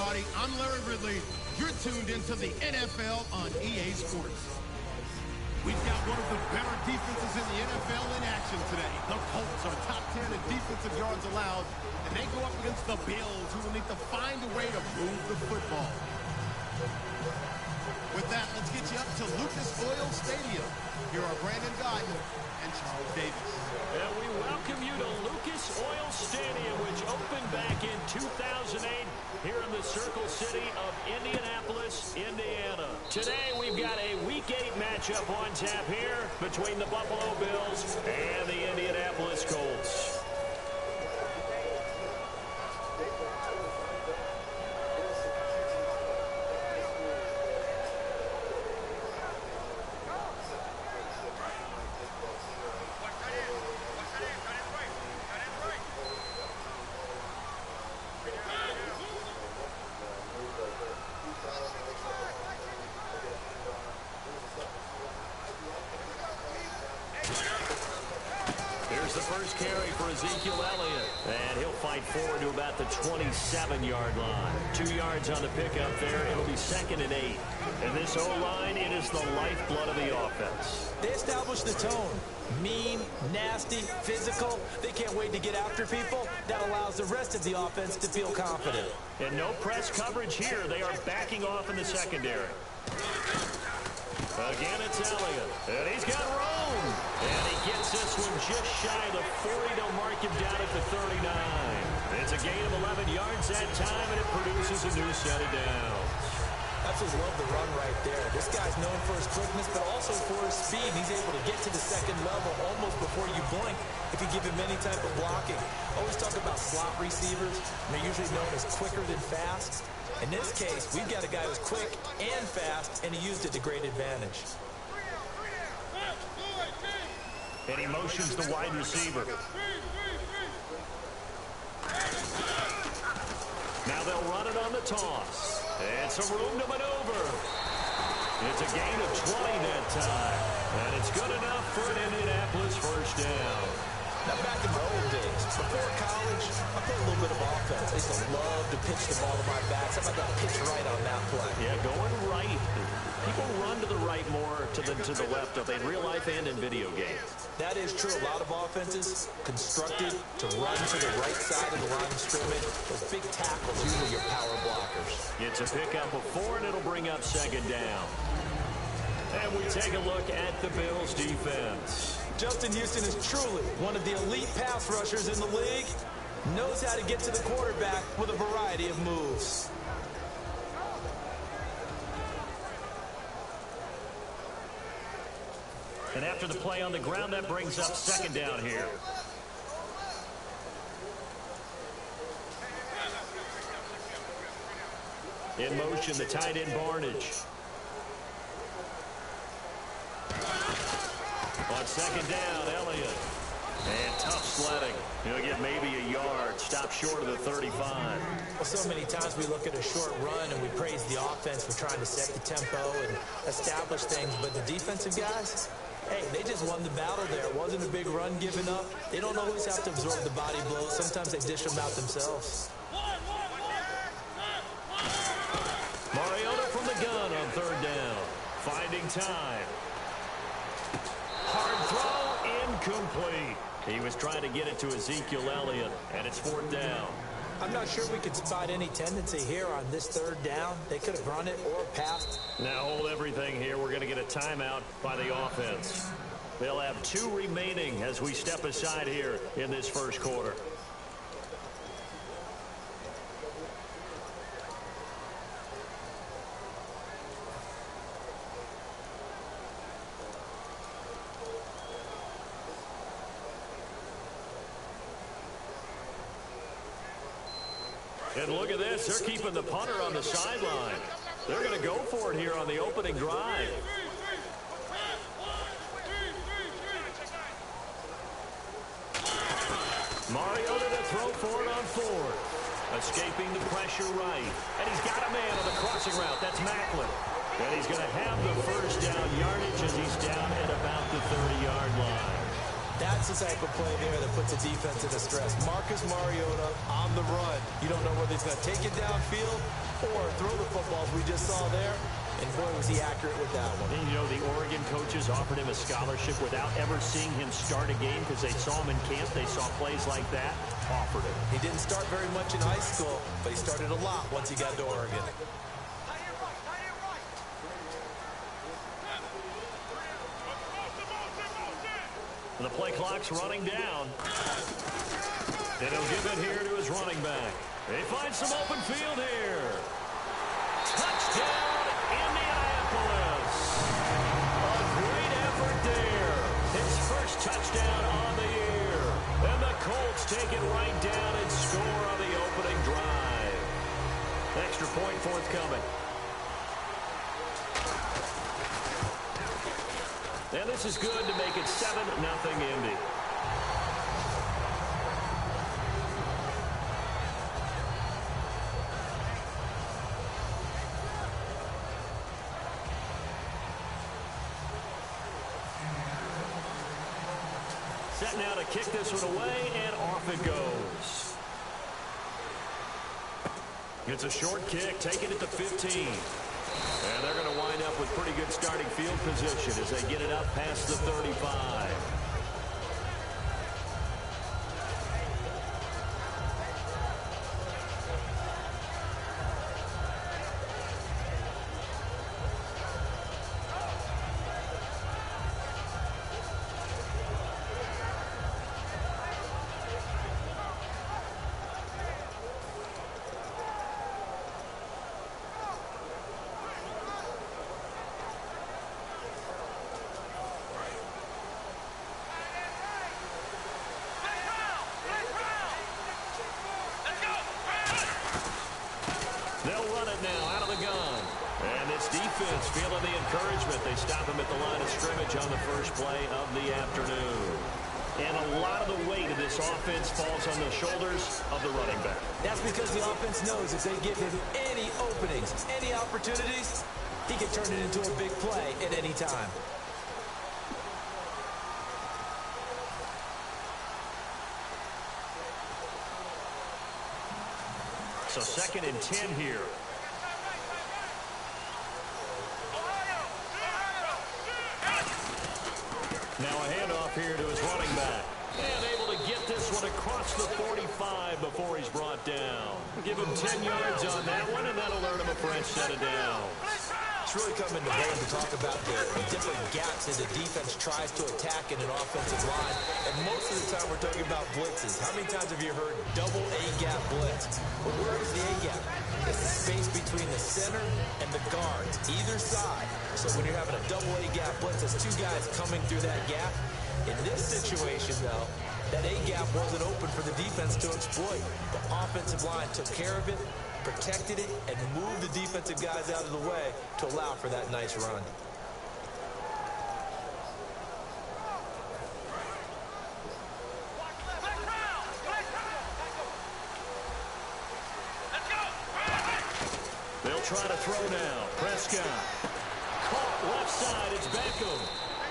everybody. I'm Larry Ridley. You're tuned into the NFL on EA Sports. We've got one of the better defenses in the NFL in action today. The Colts are top 10 in defensive yards allowed, and they go up against the Bills, who will need to find a way to move the football. With that, let's get you up to Lucas Oil Stadium. Here are Brandon Gaudin and Charles Davis. And we welcome you to Lucas Oil Stadium, which opened back in 2008 here in the Circle City of Indianapolis, Indiana. Today we've got a Week 8 matchup on tap here between the Buffalo Bills and the Indianapolis Colts. The first carry for Ezekiel Elliott, and he'll fight forward to about the 27-yard line. 2 yards on the pickup there. It'll be 2nd and 8. And this O-line, it is the lifeblood of the offense. They establish the tone. Mean, nasty, physical. They can't wait to get after people. That allows the rest of the offense to feel confident. And no press coverage here. They are backing off in the secondary. Again, it's Elliott, and he's got room. And he gets this one just shy of the 40. They'll mark him down at the 39. It's a gain of 11 yards that time, and it produces a new set of downs. I just love the run right there. This guy's known for his quickness, but also for his speed. He's able to get to the second level almost before you blink if you give him any type of blocking. Always talk about slot receivers. They're usually known as quicker than fast. In this case, we've got a guy who's quick and fast, and he used it to great advantage. And he motions the wide receiver. Now they'll run it on the toss. It's a room to maneuver. It's a gain of 20 that time. And it's good enough for an Indianapolis first down. Now, back in my old days, before college, I played a little bit of offense. I used to love to pitch the ball to my backs. I got to pitch right on that play. Yeah, going right. People run to the right more than to the left, in real life and in video games. That is true. A lot of offenses constructed to run to the right side of the line of scrimmage. Those big tackles, usually your power blockers. It's a pickup of 4, and it'll bring up 2nd down. And we take a look at the Bills' defense. Justin Houston is truly one of the elite pass rushers in the league. Knows how to get to the quarterback with a variety of moves. And after the play on the ground, that brings up 2nd down here. In motion, the tight end Barnidge. On 2nd down, Elliott. And tough sledding. He'll get maybe a yard. Stop short of the 35. Well, so many times we look at a short run and we praise the offense for trying to set the tempo and establish things. But the defensive guys, hey, they just won the battle there. It wasn't a big run given up. They don't always have to absorb the body blows. Sometimes they dish them out themselves. Mariota from the gun on 3rd down. Finding time. Hard throw, incomplete. He was trying to get it to Ezekiel Elliott, and it's 4th down. I'm not sure we could spot any tendency here on this 3rd down. They could have run it or passed. Now hold everything here. We're going to get a timeout by the offense. They'll have 2 remaining as we step aside here in this first quarter. And look at this. They're keeping the punter on the sideline. They're going to go for it here on the opening drive. Mariota to throw for it on 4th. Escaping the pressure right. And he's got a man on the crossing route. That's Maclin. And he's going to have the first down yardage as he's down at about the 30-yard line. That's the type of play there that puts a defense into stress. Marcus Mariota on the run. You don't know whether he's going to take it downfield or throw the footballs we just saw there. And boy, was he accurate with that one. And you know, the Oregon coaches offered him a scholarship without ever seeing him start a game because they saw him in camp. They saw plays like that, offered him. He didn't start very much in high school, but he started a lot once he got to Oregon. And the play clock's running down. And he'll give it here to his running back. They find some open field here. Touchdown, Indianapolis. A great effort there. His first touchdown on the year. And the Colts take it right down and score on the opening drive. Extra point forthcoming. And this is good to make it 7-0 Indy. Set now to kick this one away, and off it goes. It's a short kick, taking it to 15. And they're going to wind up with pretty good starting field position as they get it up past the 35. Defense feeling the encouragement. They stop him at the line of scrimmage on the first play of the afternoon. And a lot of the weight of this offense falls on the shoulders of the running back. That's because the offense knows if they give him any openings, any opportunities, he can turn it into a big play at any time. So 2nd and 10 here. Now a handoff here to his running back. And able to get this one across the 45 before he's brought down. Give him 10 yards on that one, and that'll earn him a fresh set of downs. It's really come into vogue to talk about the different gaps that the defense tries to attack in an offensive line. And most of the time we're talking about blitzes. How many times have you heard double A-gap blitz? Well, where is the A-gap? It's the space between the center and the guards, either side. So when you're having a double A-gap blitz, there's two guys coming through that gap. In this situation, though, that A-gap wasn't open for the defense to exploit. The offensive line took care of it, protected it, and moved the defensive guys out of the way to allow for that nice run. They'll try to throw now. Prescott. Caught left side. It's Beckham.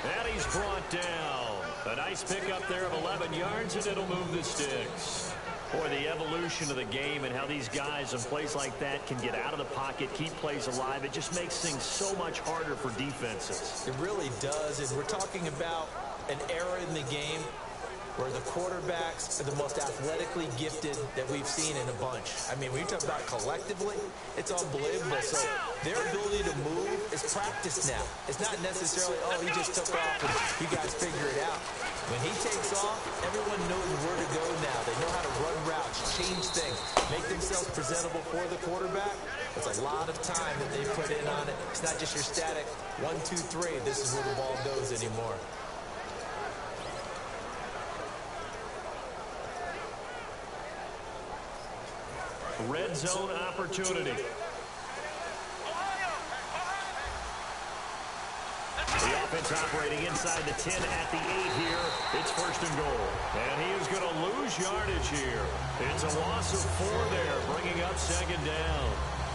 And he's brought down. A nice pickup there of 11 yards, and it'll move the sticks. Boy, the evolution of the game and how these guys in plays like that can get out of the pocket, keep plays alive, it just makes things so much harder for defenses. It really does, and we're talking about an era in the game where the quarterbacks are the most athletically gifted that we've seen in a bunch. I mean, when you talk about collectively, it's unbelievable. So their ability to move is practiced now. It's not necessarily, oh, he just took off and you guys figure it out. When he takes off, everyone knows where to go now. They know how to run routes, change things, make themselves presentable for the quarterback. It's a lot of time that they put in on it. It's not just your static 1, 2, 3. This is where the ball goes anymore. Red zone opportunity. The offense operating inside the 10 at the 8 here. It's 1st and goal. And he is going to lose yardage here. It's a loss of 4 there, bringing up 2nd down.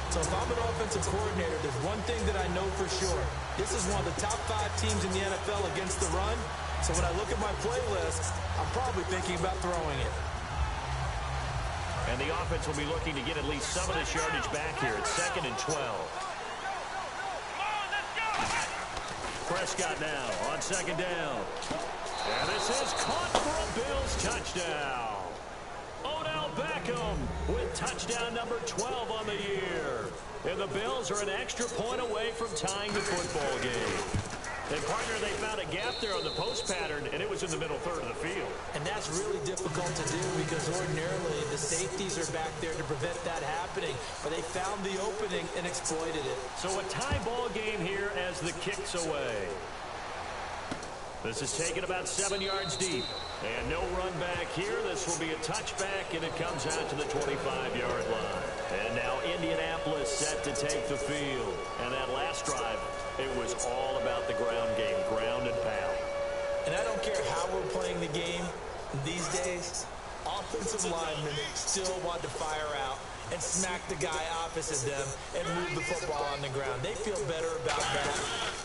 So if I'm an offensive coordinator, there's one thing that I know for sure. This is one of the top 5 teams in the NFL against the run. So when I look at my playlist, I'm probably thinking about throwing it. And the offense will be looking to get at least some of this yardage back here. It's 2nd and 12. Prescott now on 2nd down. And this is caught for a Bills touchdown. Odell Beckham with touchdown number 12 on the year. And the Bills are an extra point away from tying the football game. And, partner, they found a gap there on the post pattern, and it was in the middle third of the field. And that's really difficult to do because ordinarily the safeties are back there to prevent that happening. But they found the opening and exploited it. So a tie ball game here as the kick's away. This is taken about 7 yards deep. And no run back here. This will be a touchback, and it comes out to the 25-yard line. And now Indianapolis set to take the field. And that last drive, it was all about the ground game, ground and pound. And I don't care how we're playing the game these days, offensive linemen still want to fire out and smack the guy opposite them and move the football on the ground. They feel better about that.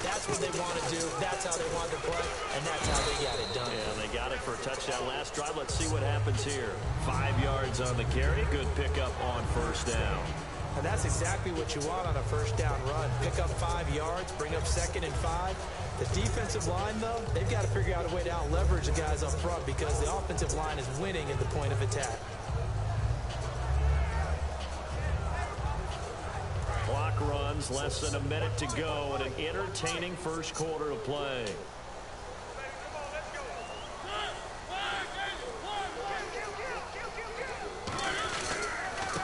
That's what they want to do. That's how they want to play, and that's how they got it done. Yeah, and they got it for a touchdown last drive. Let's see what happens here. 5 yards on the carry. Good pickup on 1st down. And that's exactly what you want on a 1st down run. Pick up 5 yards, bring up 2nd and 5. The defensive line, though, they've got to figure out a way to out-leverage the guys up front because the offensive line is winning at the point of attack. Clock runs, less than a minute to go, and an entertaining first quarter of play.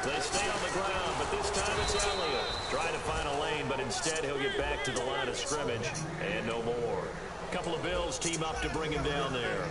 They stay on the ground, but this time it's Elliott. Trying to find a lane, but instead he'll get back to the line of scrimmage, and no more. A couple of Bills team up to bring him down there.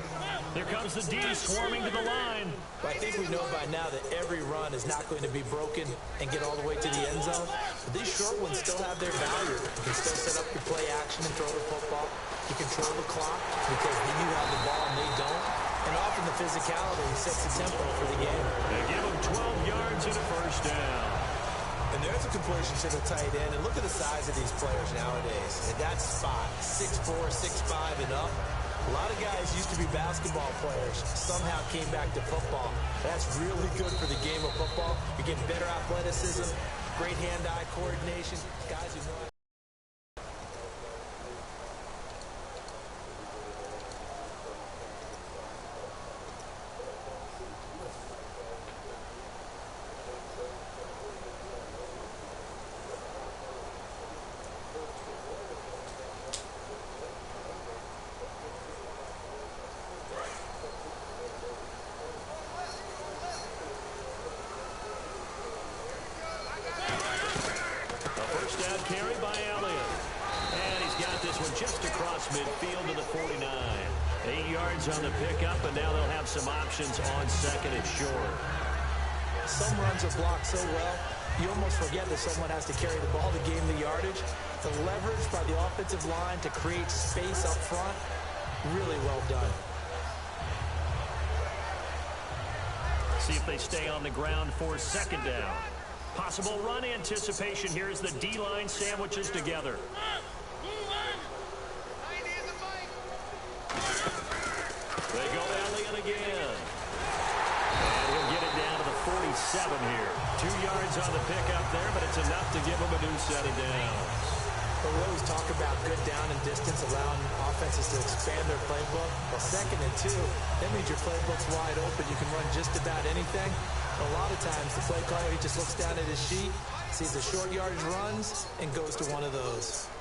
Here comes the D swarming to the line. I think we know by now that every run is not going to be broken and get all the way to the end zone. But these short ones still have their value. You can still set up your play action and throw the football. You control the clock because you have the ball and they don't. And often the physicality sets the tempo for the game. They give him 12 yards and a 1st down. And there's a completion to the tight end. And look at the size of these players nowadays. At that spot, 6'4", 6'5", and up. A lot of guys used to be basketball players, somehow came back to football. That's really good for the game of football. You get better athleticism, great hand-eye coordination. Guys who know. Carry by Elliott. And he's got this one just across midfield to the 49. 8 yards on the pickup, and now they'll have some options on 2nd and short. Some runs are blocked so well, you almost forget that someone has to carry the ball to gain the yardage. The leverage by the offensive line to create space up front, really well done. See if they stay on the ground for 2nd down. Possible run anticipation here as the D-line sandwiches together. They go Elliott again. And he'll get it down to the 47 here. 2 yards on the pickup there, but it's enough to give him a new set of downs. But we always talk about good down and distance, allowing offenses to expand their playbook. Well, 2nd and 2, that means your playbook's wide open. You can run just about anything. A lot of times, the play caller, he just looks down at his sheet, sees the short yardage runs, and goes to one of those.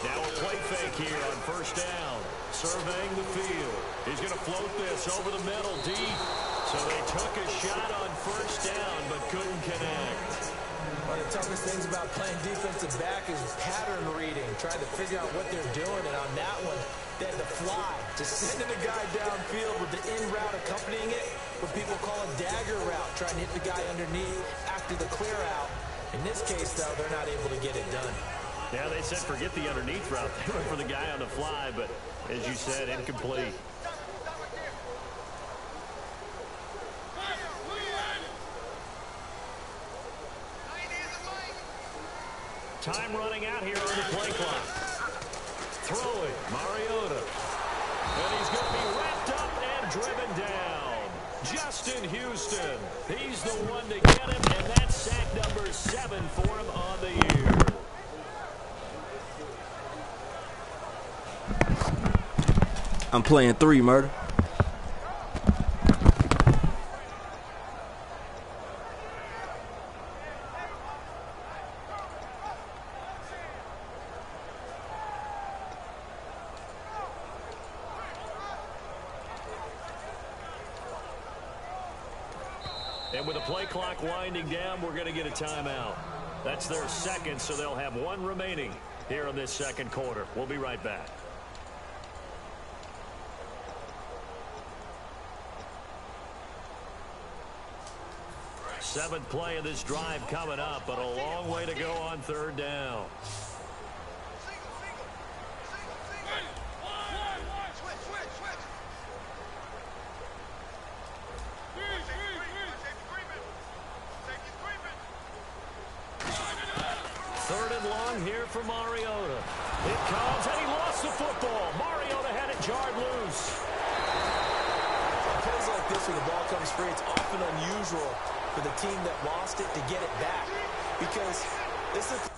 Now a play fake here on 1st down. Surveying the field. He's going to float this over the middle deep. So they took a shot on 1st down, but couldn't connect. One of the toughest things about playing defensive back is pattern reading, trying to figure out what they're doing. And on that one, they had to fly, just sending the guy downfield with the in route accompanying it, what people call a dagger route, trying to hit the guy underneath after the clear out. In this case, though, they're not able to get it done. Yeah, they said forget the underneath route. They went for the guy on the fly, but as you said, incomplete. Time running out here on the play clock. throwing, Mariota. And he's going to be wrapped up and driven down. Justin Houston. He's the one to get him, and that's sack number 7 for him on the year. I'm playing 3, Murder. And with the play clock winding down, we're going to get a timeout. That's their second, so they'll have one remaining here in this second quarter. We'll be right back. Seventh play of this drive coming up, but a long way to go on third down. Third and long here for Mariota. It comes, and he lost the football. Mariota had it jarred loose. Plays like this where the ball comes free, it's often unusual for the team that lost it to get it back. Because this is...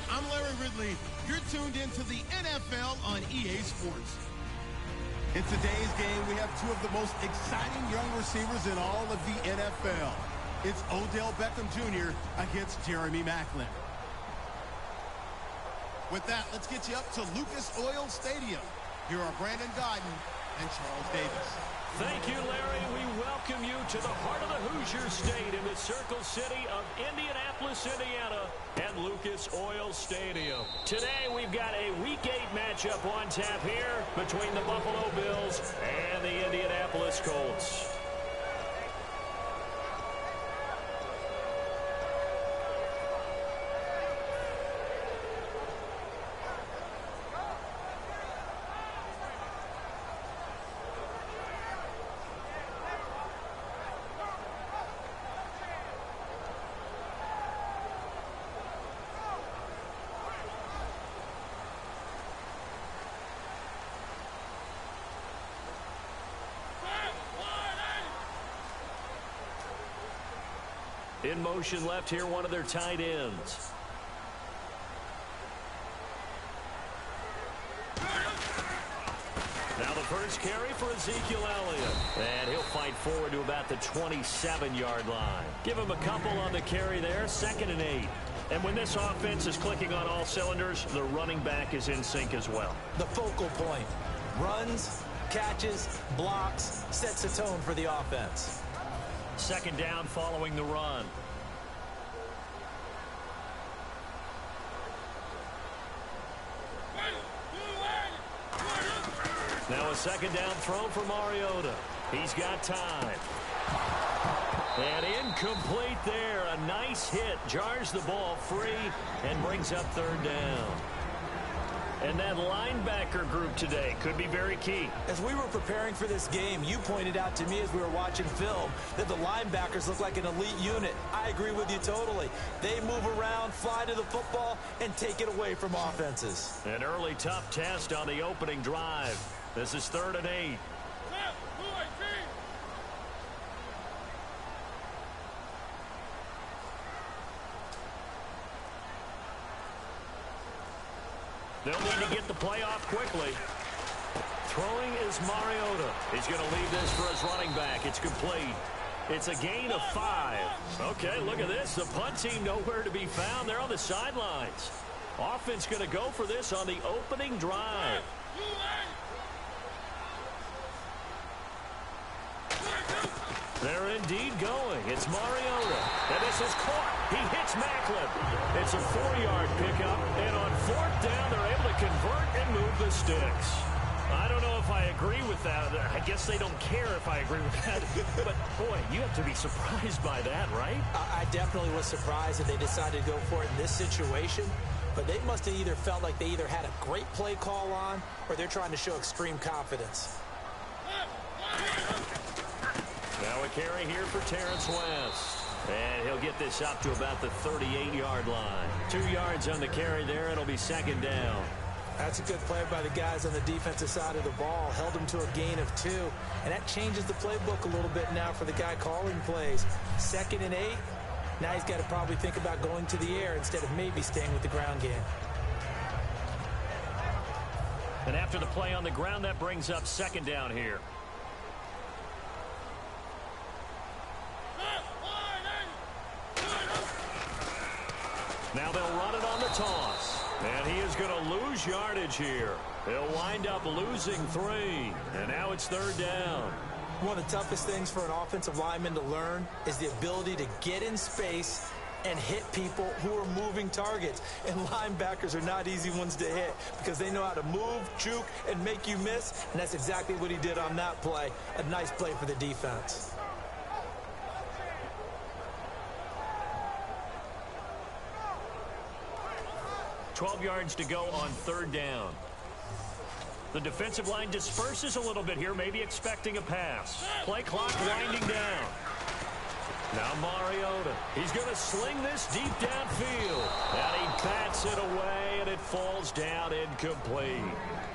I'm Larry Ridley. You're tuned into the NFL on EA Sports. In today's game, we have two of the most exciting young receivers in all of the NFL. It's Odell Beckham Jr. against Jeremy Maclin. With that, let's get you up to Lucas Oil Stadium. Here are Brandon Gaudin and Charles Davis. Thank you, Larry. We welcome you to the heart of the Hoosier State in the Circle City of Indianapolis, Indiana, and Lucas Oil Stadium. Today, we've got a Week 8 matchup on tap here between the Buffalo Bills and the Indianapolis Colts. In motion left here, one of their tight ends. Now the first carry for Ezekiel Elliott. And he'll fight forward to about the 27-yard line. Give him a couple on the carry there, 2nd and 8. And when this offense is clicking on all cylinders, the running back is in sync as well. The focal point. Runs, catches, blocks, sets a tone for the offense. 2nd down following the run. Now a 2nd down throw for Mariota. He's got time. And incomplete there. A nice hit. Jars the ball free and brings up 3rd down. And that linebacker group today could be very key. As we were preparing for this game, you pointed out to me as we were watching film that the linebackers look like an elite unit. I agree with you totally. They move around, fly to the football, and take it away from offenses. An early tough test on the opening drive. This is 3rd and 8. They'll need to get the play off quickly. Throwing is Mariota. He's going to leave this for his running back. It's complete. It's a gain of 5. Okay, look at this. The punt team nowhere to be found. They're on the sidelines. Offense going to go for this on the opening drive. They're indeed going. It's Mariota. And this is caught. He hits Macklin. It's a 4-yard pickup. And on 4th down, they're able to convert and move the sticks. I don't know if I agree with that. I guess they don't care if I agree with that. But, boy, you have to be surprised by that, right? I definitely was surprised that they decided to go for it in this situation. But they must have either felt like they either had a great play call on or they're trying to show extreme confidence. Now a carry here for Terrence West. And he'll get this up to about the 38-yard line. 2 yards on the carry there. It'll be 2nd down. That's a good play by the guys on the defensive side of the ball. Held him to a gain of 2. And that changes the playbook a little bit now for the guy calling plays. 2nd and 8. Now he's got to probably think about going to the air instead of maybe staying with the ground game. And after the play on the ground, that brings up 2nd down here. Now they'll run it on the toss. And he is going to lose yardage here. He'll wind up losing 3. And now it's 3rd down. One of the toughest things for an offensive lineman to learn is the ability to get in space and hit people who are moving targets. And linebackers are not easy ones to hit because they know how to move, juke, and make you miss. And that's exactly what he did on that play. A nice play for the defense. $12 yards to go on 3rd down. The defensive line disperses a little bit here, maybe expecting a pass. Play clock winding down. Now Mariota. He's going to sling this deep downfield. And he bats it away, and it falls down incomplete.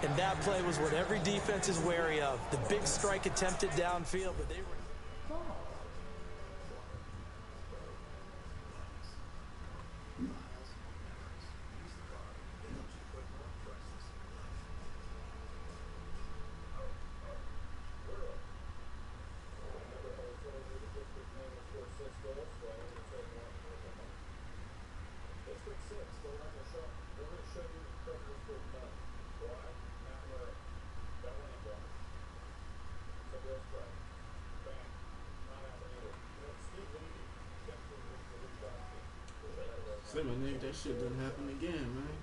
And that play was what every defense is wary of. The big strike attempted downfield, but they were... Say my nigga, that shit didn't happen again, man.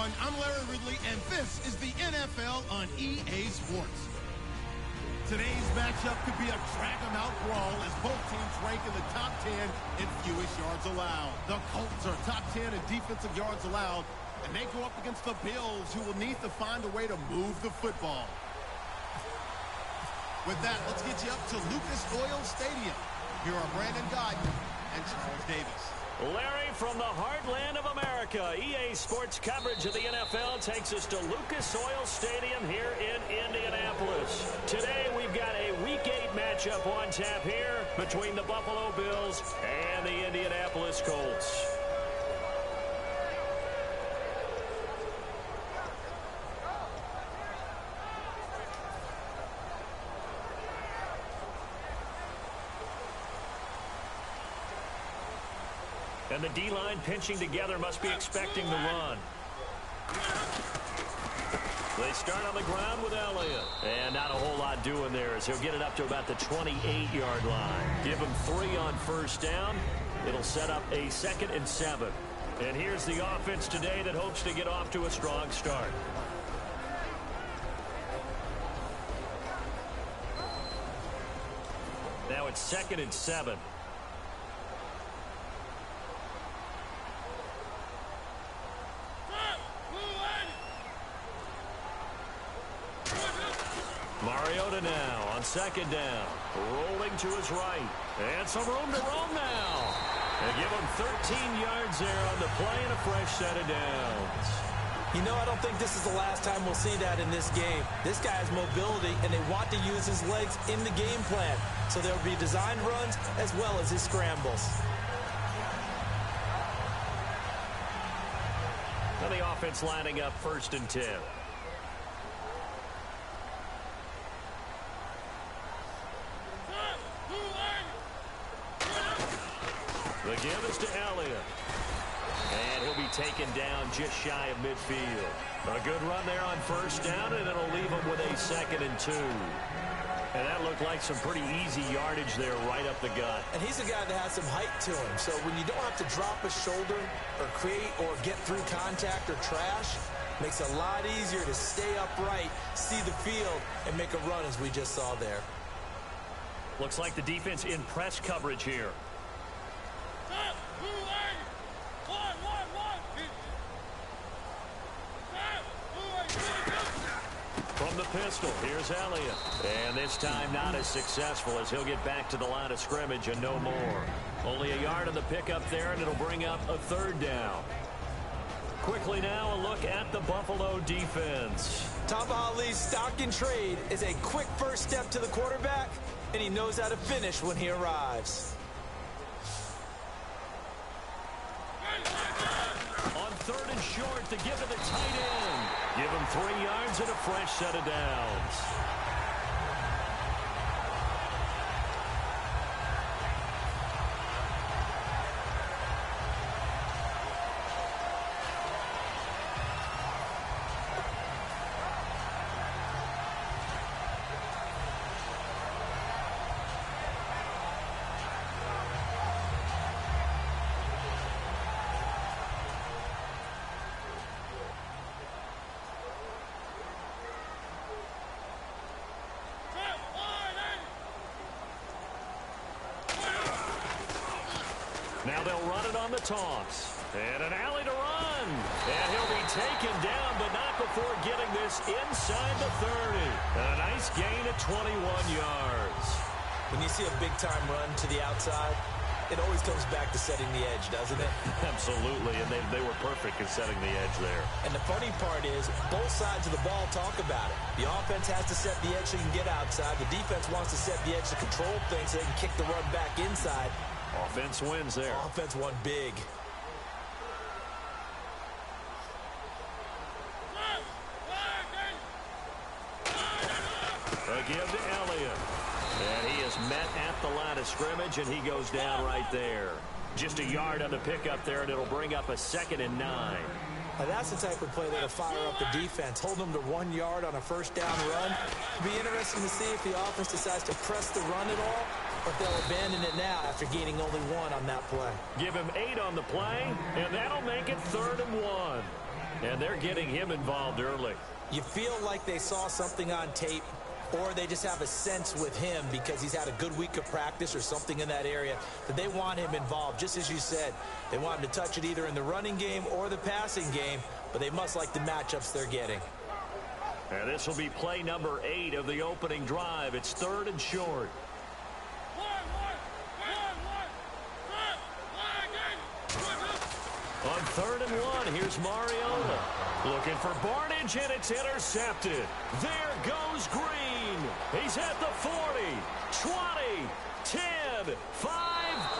I'm Larry Ridley, and this is the NFL on EA Sports. Today's matchup could be a drag-em-out brawl as both teams rank in the top 10 in fewest yards allowed. The Colts are top 10 in defensive yards allowed, and they go up against the Bills, who will need to find a way to move the football. With that, let's get you up to Lucas Oil Stadium. Here are Brandon Gaudin and Charles Davis. Larry, from the heartland of America, EA Sports coverage of the NFL takes us to Lucas Oil Stadium here in Indianapolis. Today, we've got a Week 8 matchup on tap here between the Buffalo Bills and the Indianapolis Colts. And the D-line pinching together must be expecting the run. They start on the ground with Elliott. And not a whole lot doing there as he'll get it up to about the 28-yard line. Give him 3 on first down. It'll set up a 2nd and 7. And here's the offense today that hopes to get off to a strong start. Now it's 2nd and 7. Mariota now on 2nd down. Rolling to his right. And some room to roam now. And give him 13 yards there on the play and a fresh set of downs. You know, I don't think this is the last time we'll see that in this game. This guy has mobility, and they want to use his legs in the game plan. So there will be designed runs as well as his scrambles. Now the offense lining up 1st and 10. The give is to Elliott. And he'll be taken down just shy of midfield. A good run there on first down, and it'll leave him with a 2nd and 2. And that looked like some pretty easy yardage there right up the gut. And he's a guy that has some height to him. So when you don't have to drop a shoulder or create or get through contact or trash, makes it a lot easier to stay upright, see the field, and make a run as we just saw there. Looks like the defense in press coverage here. From the pistol, here's Elliott. And this time not as successful as he'll get back to the line of scrimmage and no more. Only a yard on the pickup there, and it'll bring up a 3rd down. Quickly now, a look at the Buffalo defense. Tamba Hali's stock in trade is a quick first step to the quarterback, and he knows how to finish when he arrives. On 3rd and short to give to the tight end. Give him 3 yards and a fresh set of downs. Now they'll run it on the toss. And an alley to run. And he'll be taken down, but not before getting this inside the 30. And a nice gain of 21 yards. When you see a big-time run to the outside, it always comes back to setting the edge, doesn't it? Absolutely, and they were perfect in setting the edge there. And the funny part is, both sides of the ball talk about it. The offense has to set the edge so you can get outside. The defense wants to set the edge to control things so they can kick the run back inside. Offense wins there. Offense won big. A give to Elliott. And he is met at the line of scrimmage, and he goes down right there. Just a yard on the pickup there, and it'll bring up a 2nd and 9. Now that's the type of play that'll fire up the defense. Hold them to 1 yard on a first down run. It'll be interesting to see if the offense decides to press the run at all, or if they'll abandon it now after gaining only 1 on that play. Give him 8 on the play, and that'll make it 3rd and 1. And they're getting him involved early. You feel like they saw something on tape, or they just have a sense with him because he's had a good week of practice or something in that area that they want him involved. Just as you said, they want him to touch it either in the running game or the passing game, but they must like the matchups they're getting. And this will be play number 8 of the opening drive. It's 3rd and short. On 3rd and 1, here's Mariota. Looking for Barnidge, and it's intercepted. There goes Green. He's at the 40, 20, 10, 5,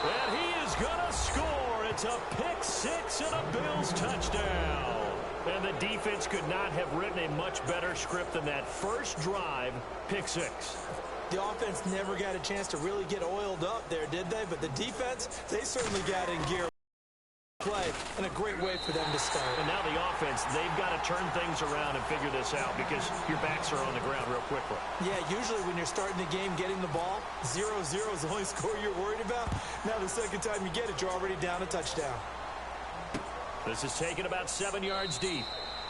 and he is going to score. It's a pick 6 and a Bills touchdown. And the defense could not have written a much better script than that first drive, pick 6. The offense never got a chance to really get oiled up there, did they? But the defense, they certainly got in gear. play and a great way for them to start. And now the offense, they've got to turn things around and figure this out because your backs are on the ground real quickly. Yeah, usually when you're starting the game getting the ball, 0-0 is the only score you're worried about. Now the second time you get it, you're already down a touchdown. This is taken about 7 yards deep.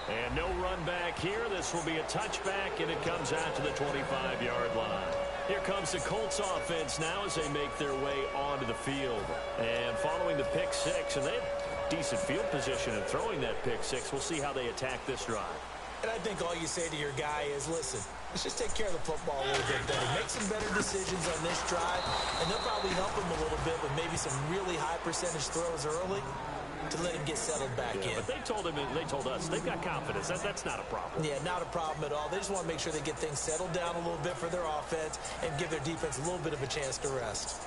And no run back here. This will be a touchback, and it comes out to the 25-yard line. Here comes the Colts offense now as they make their way onto the field. And following the pick six, and they have decent field position in throwing that pick six. We'll see how they attack this drive. And I think all you say to your guy is, listen, let's just take care of the football a little bit better. Make some better decisions on this drive, and they'll probably help him a little bit with maybe some really high percentage throws early to let him get settled back in. But they told us, they've got confidence. That's not a problem. Yeah, not a problem at all. They just want to make sure they get things settled down a little bit for their offense and give their defense a little bit of a chance to rest.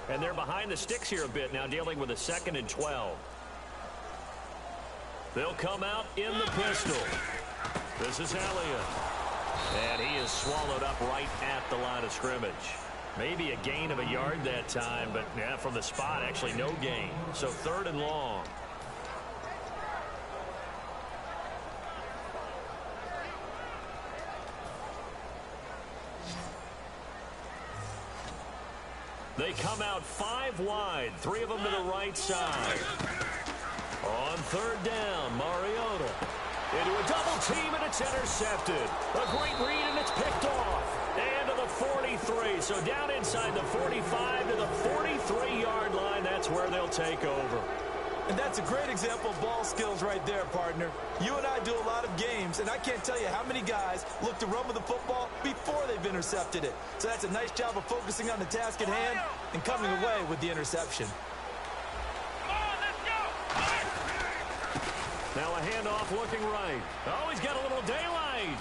And they're behind the sticks here a bit now, dealing with a 2nd and 12. They'll come out in the pistol. This is Elliott. And he is swallowed up right at the line of scrimmage. Maybe a gain of a yard that time, but yeah, from the spot, actually no gain. So 3rd and long. They come out 5 wide, 3 of them to the right side. On 3rd down, Mariota into a double team, and it's intercepted. A great read, and it's picked off. And to the 43. So down inside the 45 to the 43-yard line. That's where they'll take over. And that's a great example of ball skills right there, partner. You and I do a lot of games, and I can't tell you how many guys look to run with the football before they've intercepted it. So that's a nice job of focusing on the task at hand and coming away with the interception. Now a handoff looking right. Oh, he's got a little daylight.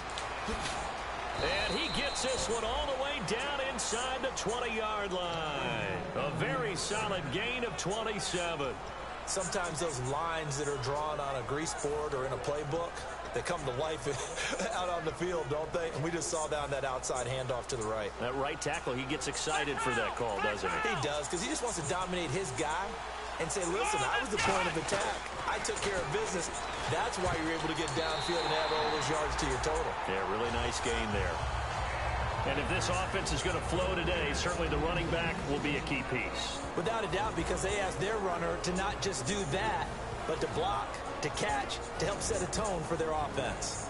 And he gets this one all the way down inside the 20-yard line. A very solid gain of 27. Sometimes those lines that are drawn on a grease board or in a playbook, they come to life out on the field, don't they? And we just saw down that outside handoff to the right. That right tackle, he gets excited for that call, doesn't he? He does, because he just wants to dominate his guy and say, listen, I was the point of attack. I took care of business. That's why you're able to get downfield and add all those yards to your total. Yeah, really nice gain there. And if this offense is going to flow today, certainly the running back will be a key piece. Without a doubt, because they asked their runner to not just do that, but to block, to catch, to help set a tone for their offense.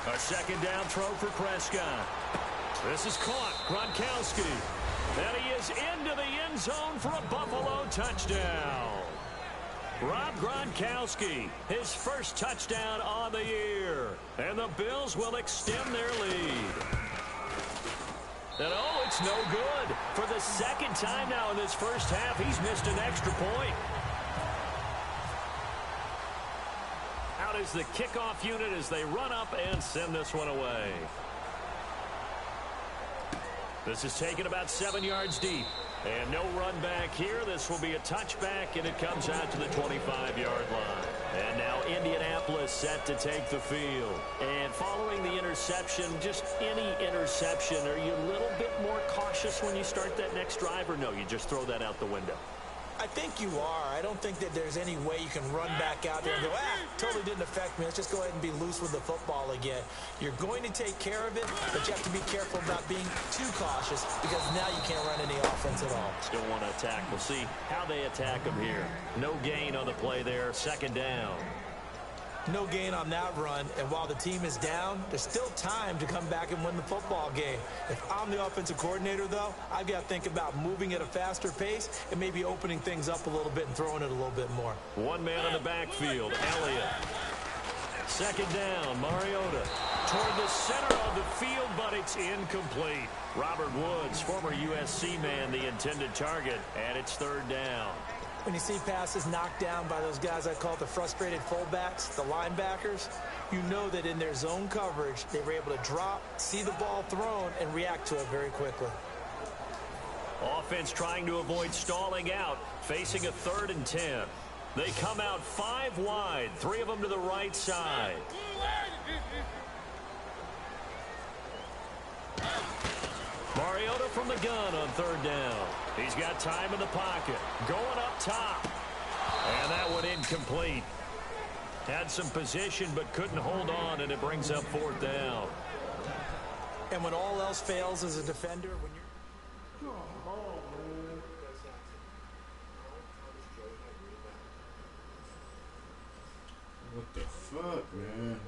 A 2nd down throw for Prescott. This is caught. Gronkowski. And he is into the end zone for a Buffalo touchdown. Rob Gronkowski, his first touchdown on the year. And the Bills will extend their lead. And oh, it's no good. For the 2nd time now in this first half, he's missed an extra point. Out is the kickoff unit as they run up and send this one away. This is taken about 7 yards deep. And no run back here. This will be a touchback, and it comes out to the 25-yard line. And now Indianapolis set to take the field. And following the interception, just any interception, are you a little bit more cautious when you start that next drive, or no, you just throw that out the window? I think you are. I don't think that there's any way you can run back out there and go, totally didn't affect me. Let's just go ahead and be loose with the football again. You're going to take care of it, but you have to be careful about being too cautious because now you can't run any offense at all. Still want to attack. We'll see how they attack them here. No gain on the play there. 2nd down. No gain on that run, and while the team is down, there's still time to come back and win the football game. If I'm the offensive coordinator, though, I've got to think about moving at a faster pace and maybe opening things up a little bit and throwing it a little bit more. One man on the backfield, Elliott. Second down, Mariota toward the center of the field, but it's incomplete. Robert Woods, former USC man, the intended target, and it's third down. When you see passes knocked down by those guys I call the frustrated fullbacks, the linebackers, you know that in their zone coverage, they were able to drop, see the ball thrown, and react to it very quickly. Offense trying to avoid stalling out, facing a 3rd and 10. They come out 5 wide, 3 of them to the right side. Mariota from the gun on 3rd down. He's got time in the pocket. Going up top. And that one incomplete. Had some position but couldn't hold on, and it brings up 4th down. And when all else fails as a defender, when you're... What the fuck, man?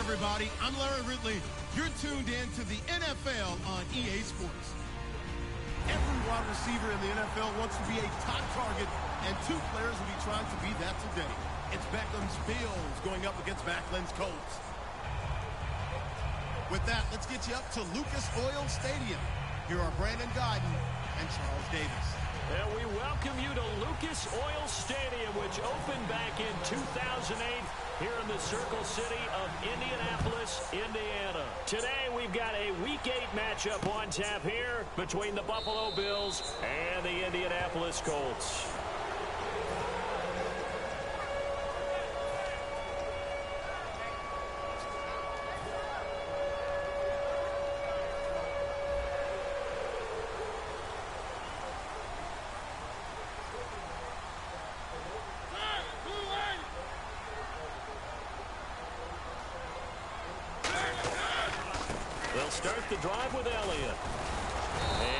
Everybody, I'm Larry Ridley. You're tuned in to the NFL on EA Sports. Every wide receiver in the NFL wants to be a top target, and two players will be trying to be that today. It's Beckham's Bills going up against Macklin's Colts. With that, let's get you up to Lucas Oil Stadium. Here are Brandon Gaudin and Charles Davis. And we welcome you to Lucas Oil Stadium, which opened back in 2008 here in the Circle City of Indianapolis, Indiana. Today, we've got a Week 8 matchup on tap here between the Buffalo Bills and the Indianapolis Colts. They'll start the drive with Elliott.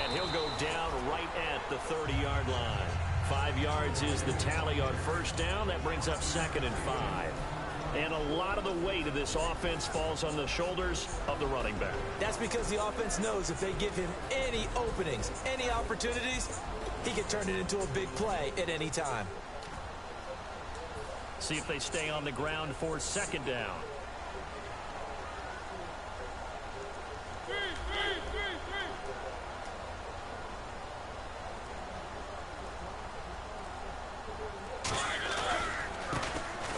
And he'll go down right at the 30-yard line. 5 yards is the tally on first down. That brings up 2nd and 5. And a lot of the weight of this offense falls on the shoulders of the running back. That's because the offense knows if they give him any openings, any opportunities, he can turn it into a big play at any time. See if they stay on the ground for 2nd down.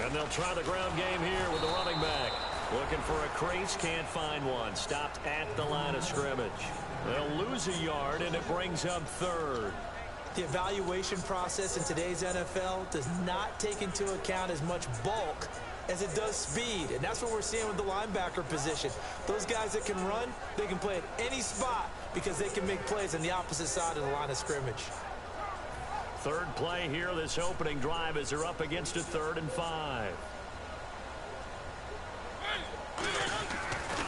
And they'll try the ground game here with the running back. Looking for a crease, can't find one. Stopped at the line of scrimmage. They'll lose a yard, and it brings up 3rd. The evaluation process in today's NFL does not take into account as much bulk as it does speed. And that's what we're seeing with the linebacker position. Those guys that can run, they can play at any spot because they can make plays on the opposite side of the line of scrimmage. 3rd play here, this opening drive, as they're up against a 3rd and 5.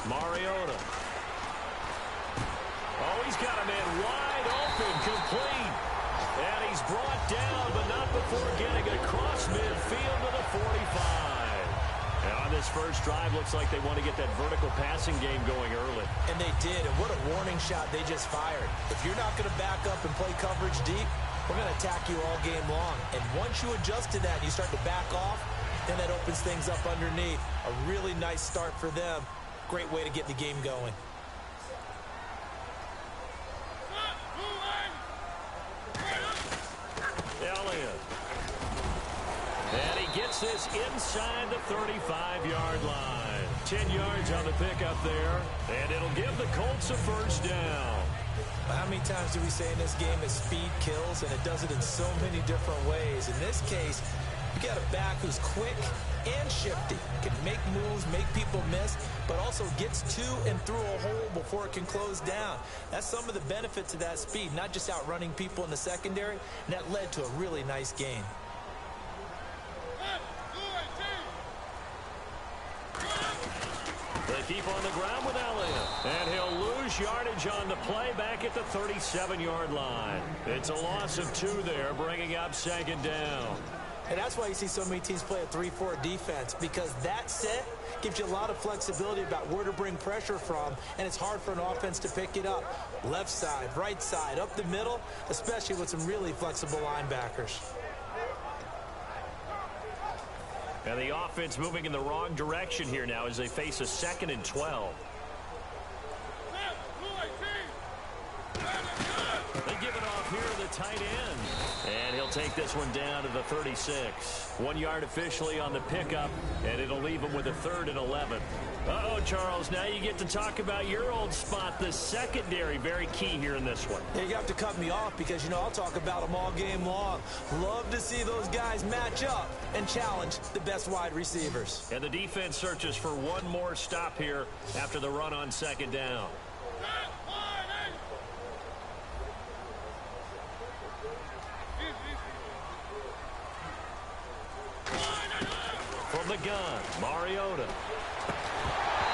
Mariota. Oh, he's got a man wide open, complete. And he's brought down, but not before getting across midfield to the 45. And on this first drive, looks like they want to get that vertical passing game going early. And they did, and what a warning shot they just fired. If you're not going to back up and play coverage deep, we're going to attack you all game long. And once you adjust to that and you start to back off, then that opens things up underneath. A really nice start for them. Great way to get the game going. Elliott. And he gets this inside the 35-yard line. 10 yards on the pickup there. And it'll give the Colts a first down. How many times do we say in this game that speed kills, and it does it in so many different ways? In this case, you got a back who's quick and shifty, can make moves, make people miss, but also gets to and through a hole before it can close down. That's some of the benefits of that speed, not just outrunning people in the secondary, and that led to a really nice gain. They keep on the ground with Elliott. And he'll lose yardage on the play back at the 37-yard line. It's a loss of 2 there, bringing up 2nd down. And that's why you see so many teams play a 3-4 defense, because that set gives you a lot of flexibility about where to bring pressure from, and it's hard for an offense to pick it up. Left side, right side, up the middle, especially with some really flexible linebackers. And the offense moving in the wrong direction here now as they face a 2nd and 12. They give it off here to the tight end. And he'll take this one down to the 36. 1 yard officially on the pickup, and it'll leave him with a 3rd and 11. Uh-oh, Charles, now you get to talk about your old spot, the secondary. Very key here in this one. Yeah, you have to cut me off because, you know, I'll talk about them all game long. Love to see those guys match up and challenge the best wide receivers. And the defense searches for one more stop here after the run on 2nd down. From the gun, Mariota.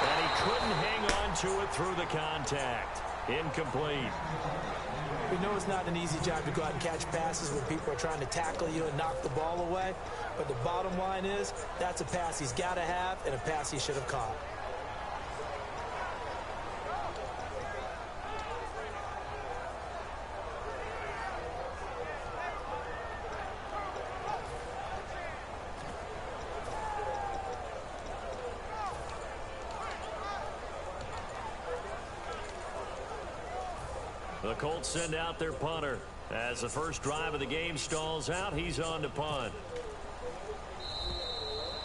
And he couldn't hang on to it through the contact. Incomplete. We know it's not an easy job to go out and catch passes when people are trying to tackle you and knock the ball away. But the bottom line is, that's a pass he's got to have and a pass he should have caught. The Colts send out their punter. As the first drive of the game stalls out, he's on to punt.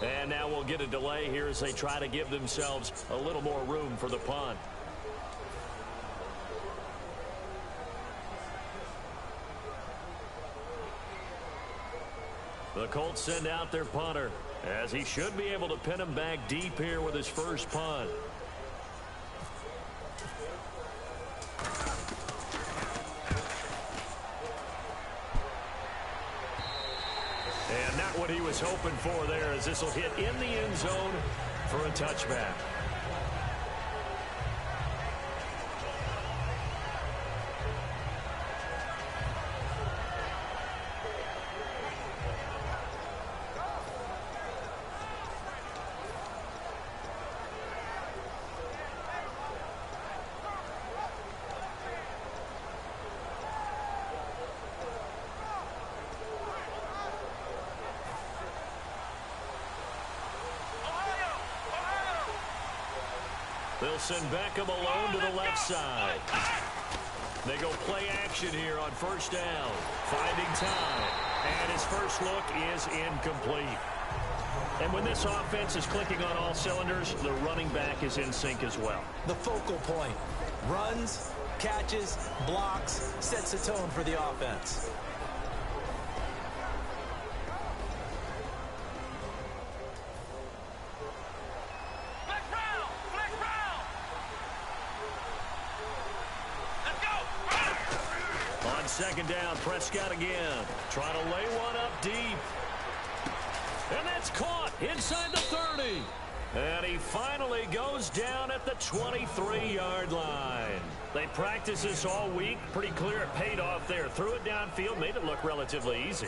And now we'll get a delay here as they try to give themselves a little more room for the punt. The Colts send out their punter, as he should be able to pin him back deep here with his first punt. And not what he was hoping for there, as this will hit in the end zone for a touchback. They'll send Beckham alone to the left side. They go play action here on 1st down. Finding time. And his first look is incomplete. And when this offense is clicking on all cylinders, the running back is in sync as well. The focal point. Runs, catches, blocks, sets the tone for the offense. Second down, Prescott again. Trying to lay one up deep. And that's caught inside the 30. And he finally goes down at the 23-yard line. They practiced this all week. Pretty clear it paid off there. Threw it downfield, made it look relatively easy.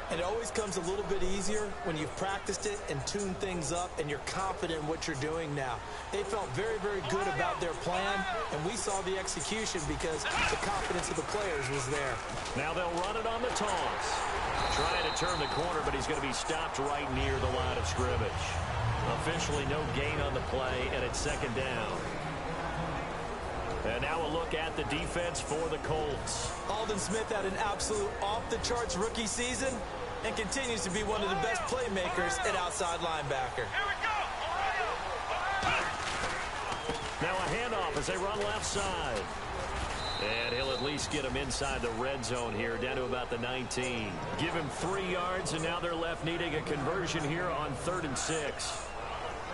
And it always comes a little bit easier when you've practiced it and tuned things up and you're confident in what you're doing now. They felt very, very good about their plan, and we saw the execution because the confidence of the players was there. Now they'll run it on the toss. Trying to turn the corner, but he's going to be stopped right near the line of scrimmage. Officially no gain on the play, and it's 2nd down. And now a look at the defense for the Colts. Aldon Smith had an absolute off-the-charts rookie season and continues to be one of the best playmakers at outside linebacker. Now a handoff as they run left side. And he'll at least get him inside the red zone here, down to about the 19. Give him 3 yards, and now they're left needing a conversion here on 3rd and 6.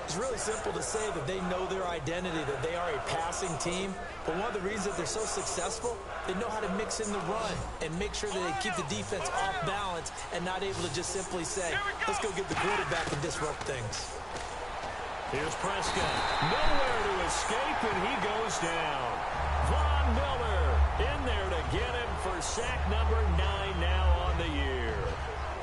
It's really simple to say that they know their identity, that they are a passing team. But one of the reasons they're so successful, they know how to mix in the run and make sure that they keep the defense off balance and not able to just simply say, let's go get the quarterback and disrupt things. Here's Prescott. Nowhere to escape, and he goes down. Von Miller in there to get him for sack number 9 now on the year.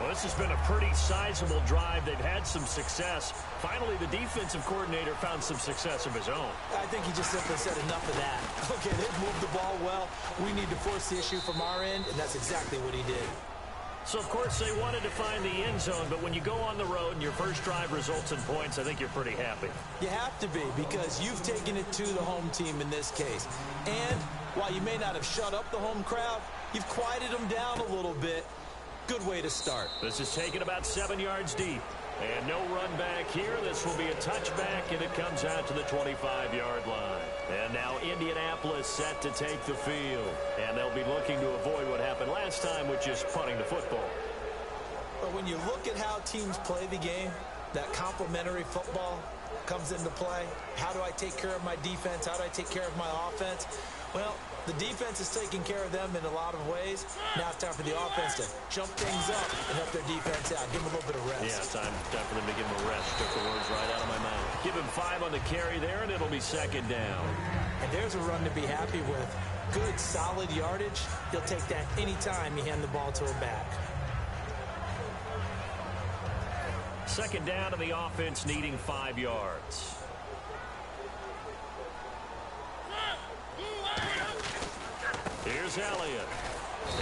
Well, this has been a pretty sizable drive. They've had some success. Finally, the defensive coordinator found some success of his own. I think he just simply said enough of that. Okay, they've moved the ball well. We need to force the issue from our end, and that's exactly what he did. So, of course, they wanted to find the end zone, but when you go on the road and your first drive results in points, I think you're pretty happy. You have to be, because you've taken it to the home team in this case. And while you may not have shut up the home crowd, You've quieted them down a little bit. Good way to start. This is taken about 7 yards deep. And no run back here. This will be a touchback, and it comes out to the 25-yard line. And now Indianapolis set to take the field. And they'll be looking to avoid what happened last time with just punting the football. But when you look at how teams play the game, that complementary football comes into play. How do I take care of my defense? How do I take care of my offense? Well, the defense is taking care of them in a lot of ways. Now it's time for the offense to jump things up and help their defense out. Give them a little bit of rest. Yeah, time for them to give them a rest. Took the words right out of my mouth. Give him 5 on the carry there, and it'll be second down. And there's a run to be happy with. Good, solid yardage. He'll take that anytime you hand the ball to a back. Second down to the offense, needing 5 yards. Here's Elliott.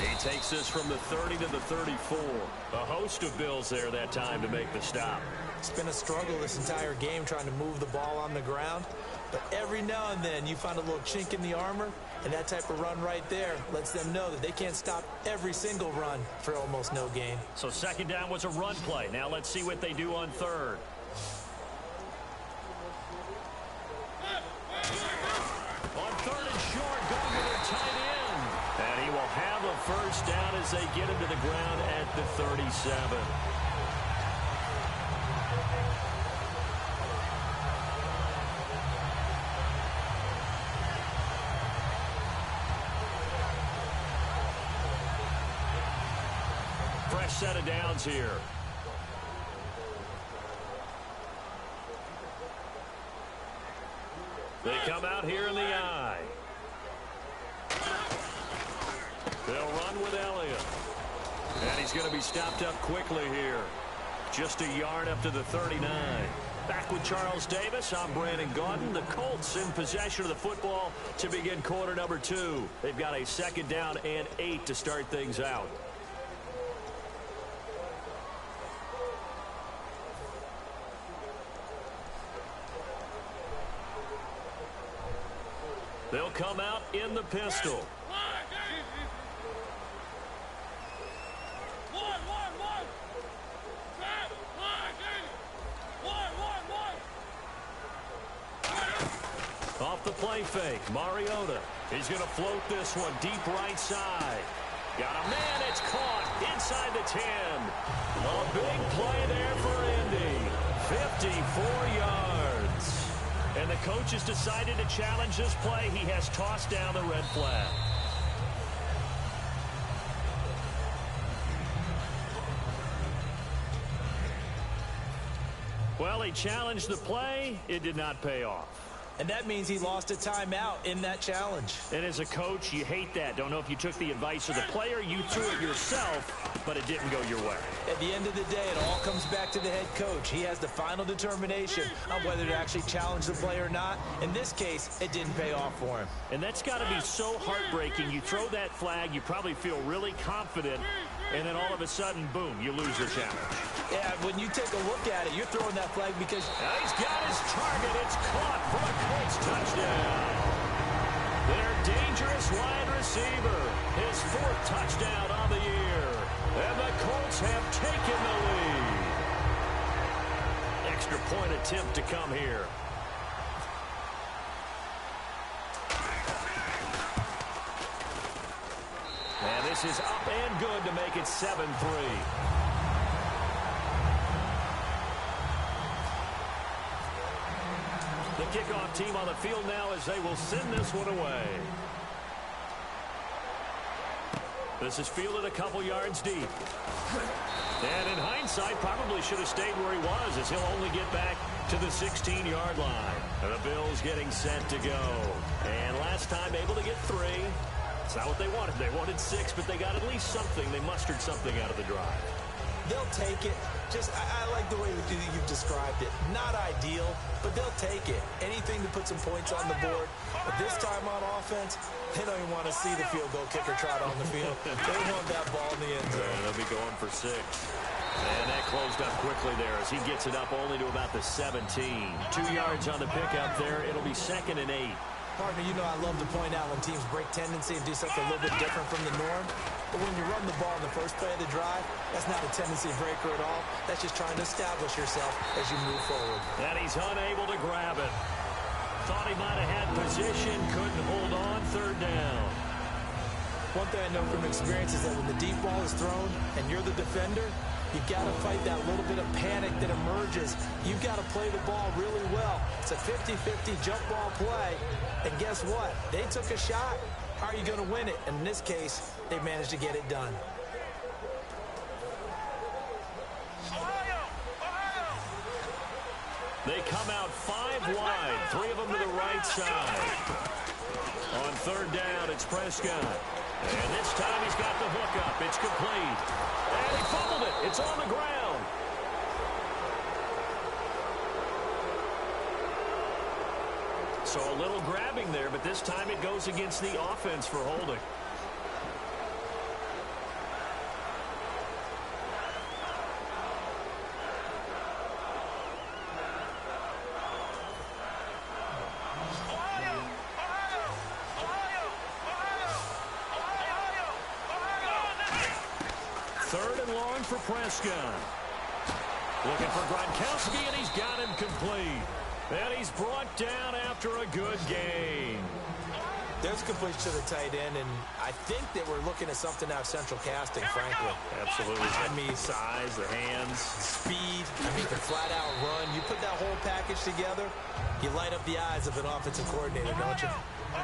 He takes this from the 30 to the 34. A host of Bills there that time to make the stop. It's been a struggle this entire game trying to move the ball on the ground. But every now and then you find a little chink in the armor, and that type of run right there lets them know that they can't stop every single run for almost no gain. So second down was a run play. Now let's see what they do on third. On third and short, going to their tight end. And he will have a first down as they get him to the ground at the 37. Fresh set of downs here. They come out here in the eye. They'll run with Elliott. And he's going to be stopped up quickly here. Just a yard up to the 39. Back with Charles Davis, I'm Brandon Gaudin. The Colts in possession of the football to begin quarter number 2. They've got a second down and 8 to start things out. They'll come out in the pistol. Off the play fake, Mariota. He's going to float this one deep right side. Got a man, it's caught inside the 10. A big play there for Indy. 54 yards. And the coach has decided to challenge this play. He has tossed down the red flag. Well, he challenged the play. It did not pay off. And that means he lost a timeout in that challenge. And as a coach, you hate that. Don't know if you took the advice of the player, you threw it yourself, but it didn't go your way. At the end of the day, it all comes back to the head coach. He has the final determination on whether to actually challenge the play or not. In this case, it didn't pay off for him. And that's got to be so heartbreaking. You throw that flag, you probably feel really confident, and then all of a sudden, boom, you lose the challenge. Yeah, when you take a look at it, you're throwing that flag because... He's got his target. It's caught for a Colts touchdown. Their dangerous wide receiver. His 4th touchdown on the year. And the Colts have taken the lead. Extra point attempt to come here. And this is up and good to make it 7-3. The kickoff team on the field now as they will send this one away. This is fielded a couple yards deep. And in hindsight, probably should have stayed where he was, as he'll only get back to the 16-yard line. And the Bills getting set to go. And last time able to get 3. It's not what they wanted. They wanted 6, but they got at least something. They mustered something out of the drive. They'll take it. I like the way you've described it. Not ideal, but they'll take it. Anything to put some points on the board. But this time on offense, they don't even want to see the field goal kicker trot on the field. They want that ball in the end zone. Yeah, they'll be going for 6. And that closed up quickly there as he gets it up only to about the 17. 2 yards on the pickup there. It'll be 2nd and 8. Partner, you know I love to point out when teams break tendency and do something a little bit different from the norm. But when you run the ball in the first play of the drive, that's not a tendency breaker at all. That's just trying to establish yourself as you move forward. And he's unable to grab it. Thought he might have had position, couldn't hold on, third down. One thing I know from experience is that when the deep ball is thrown and you're the defender, you've got to fight that little bit of panic that emerges. You've got to play the ball really well. It's a 50-50 jump ball play. And guess what? They took a shot. How are you going to win it? And in this case, they managed to get it done. They come out 5 wide, 3 of them to the right side. On third down, it's Prescott. And this time he's got the hook up. It's complete. And he fumbled it. It's on the ground. So a little grabbing there, but this time it goes against the offense for holding. Third and long for Prescott. Looking for Gronkowski, and he's got him complete. And he's brought down after a good game. There's a completion to the tight end, and I think that we're looking at something out of central casting, frankly. Absolutely. I mean, size, the hands. Speed, the flat-out run. You put that whole package together, you light up the eyes of an offensive coordinator, don't you?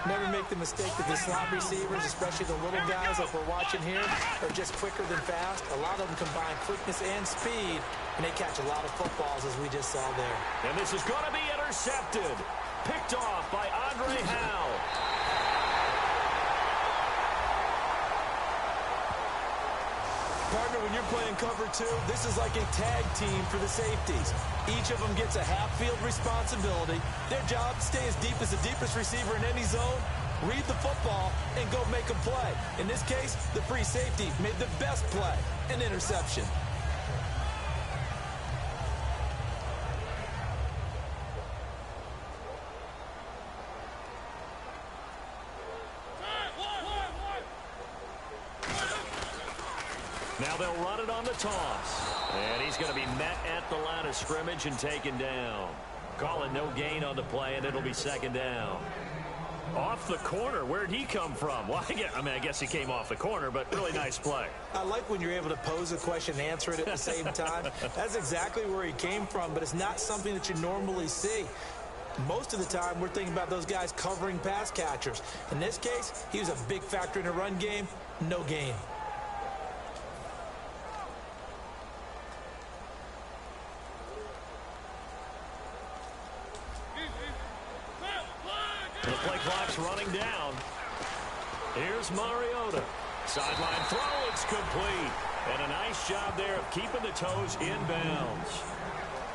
Never make the mistake that the slot receivers, especially the little guys like we're watching here, are just quicker than fast. A lot of them combine quickness and speed, and they catch a lot of footballs, as we just saw there. And this is going to be intercepted. Picked off by Andre Howe. Partner, when you're playing cover 2, this is like a tag team for the safeties. Each of them gets a half-field responsibility. Their job, stay as deep as the deepest receiver in any zone, read the football, and go make a play. In this case, the free safety made the best play, an interception. Now they'll run it on the toss. And he's going to be met at the line of scrimmage and taken down. Calling no gain on the play, and it'll be second down. Off the corner. Where'd he come from? Well, I guess he came off the corner, but really nice play. I like when you're able to pose a question and answer it at the same time. That's exactly where he came from, but it's not something that you normally see. Most of the time, we're thinking about those guys covering pass catchers. In this case, he was a big factor in the run game. No gain. The play clock's running down. Here's Mariota. Sideline throw, it's complete. And a nice job there of keeping the toes in bounds.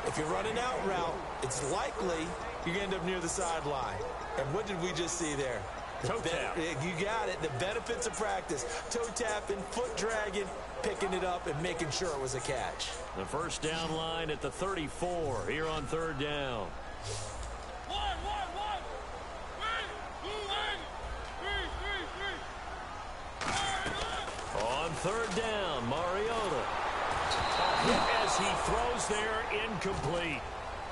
If you're running out route, it's likely you're going to end up near the sideline. And what did we just see there? Toe tap. You got it. The benefits of practice. Toe tapping, foot dragging, picking it up, and making sure it was a catch. The first down line at the 34 here on third down. On third down, Mariota. As he throws there, incomplete.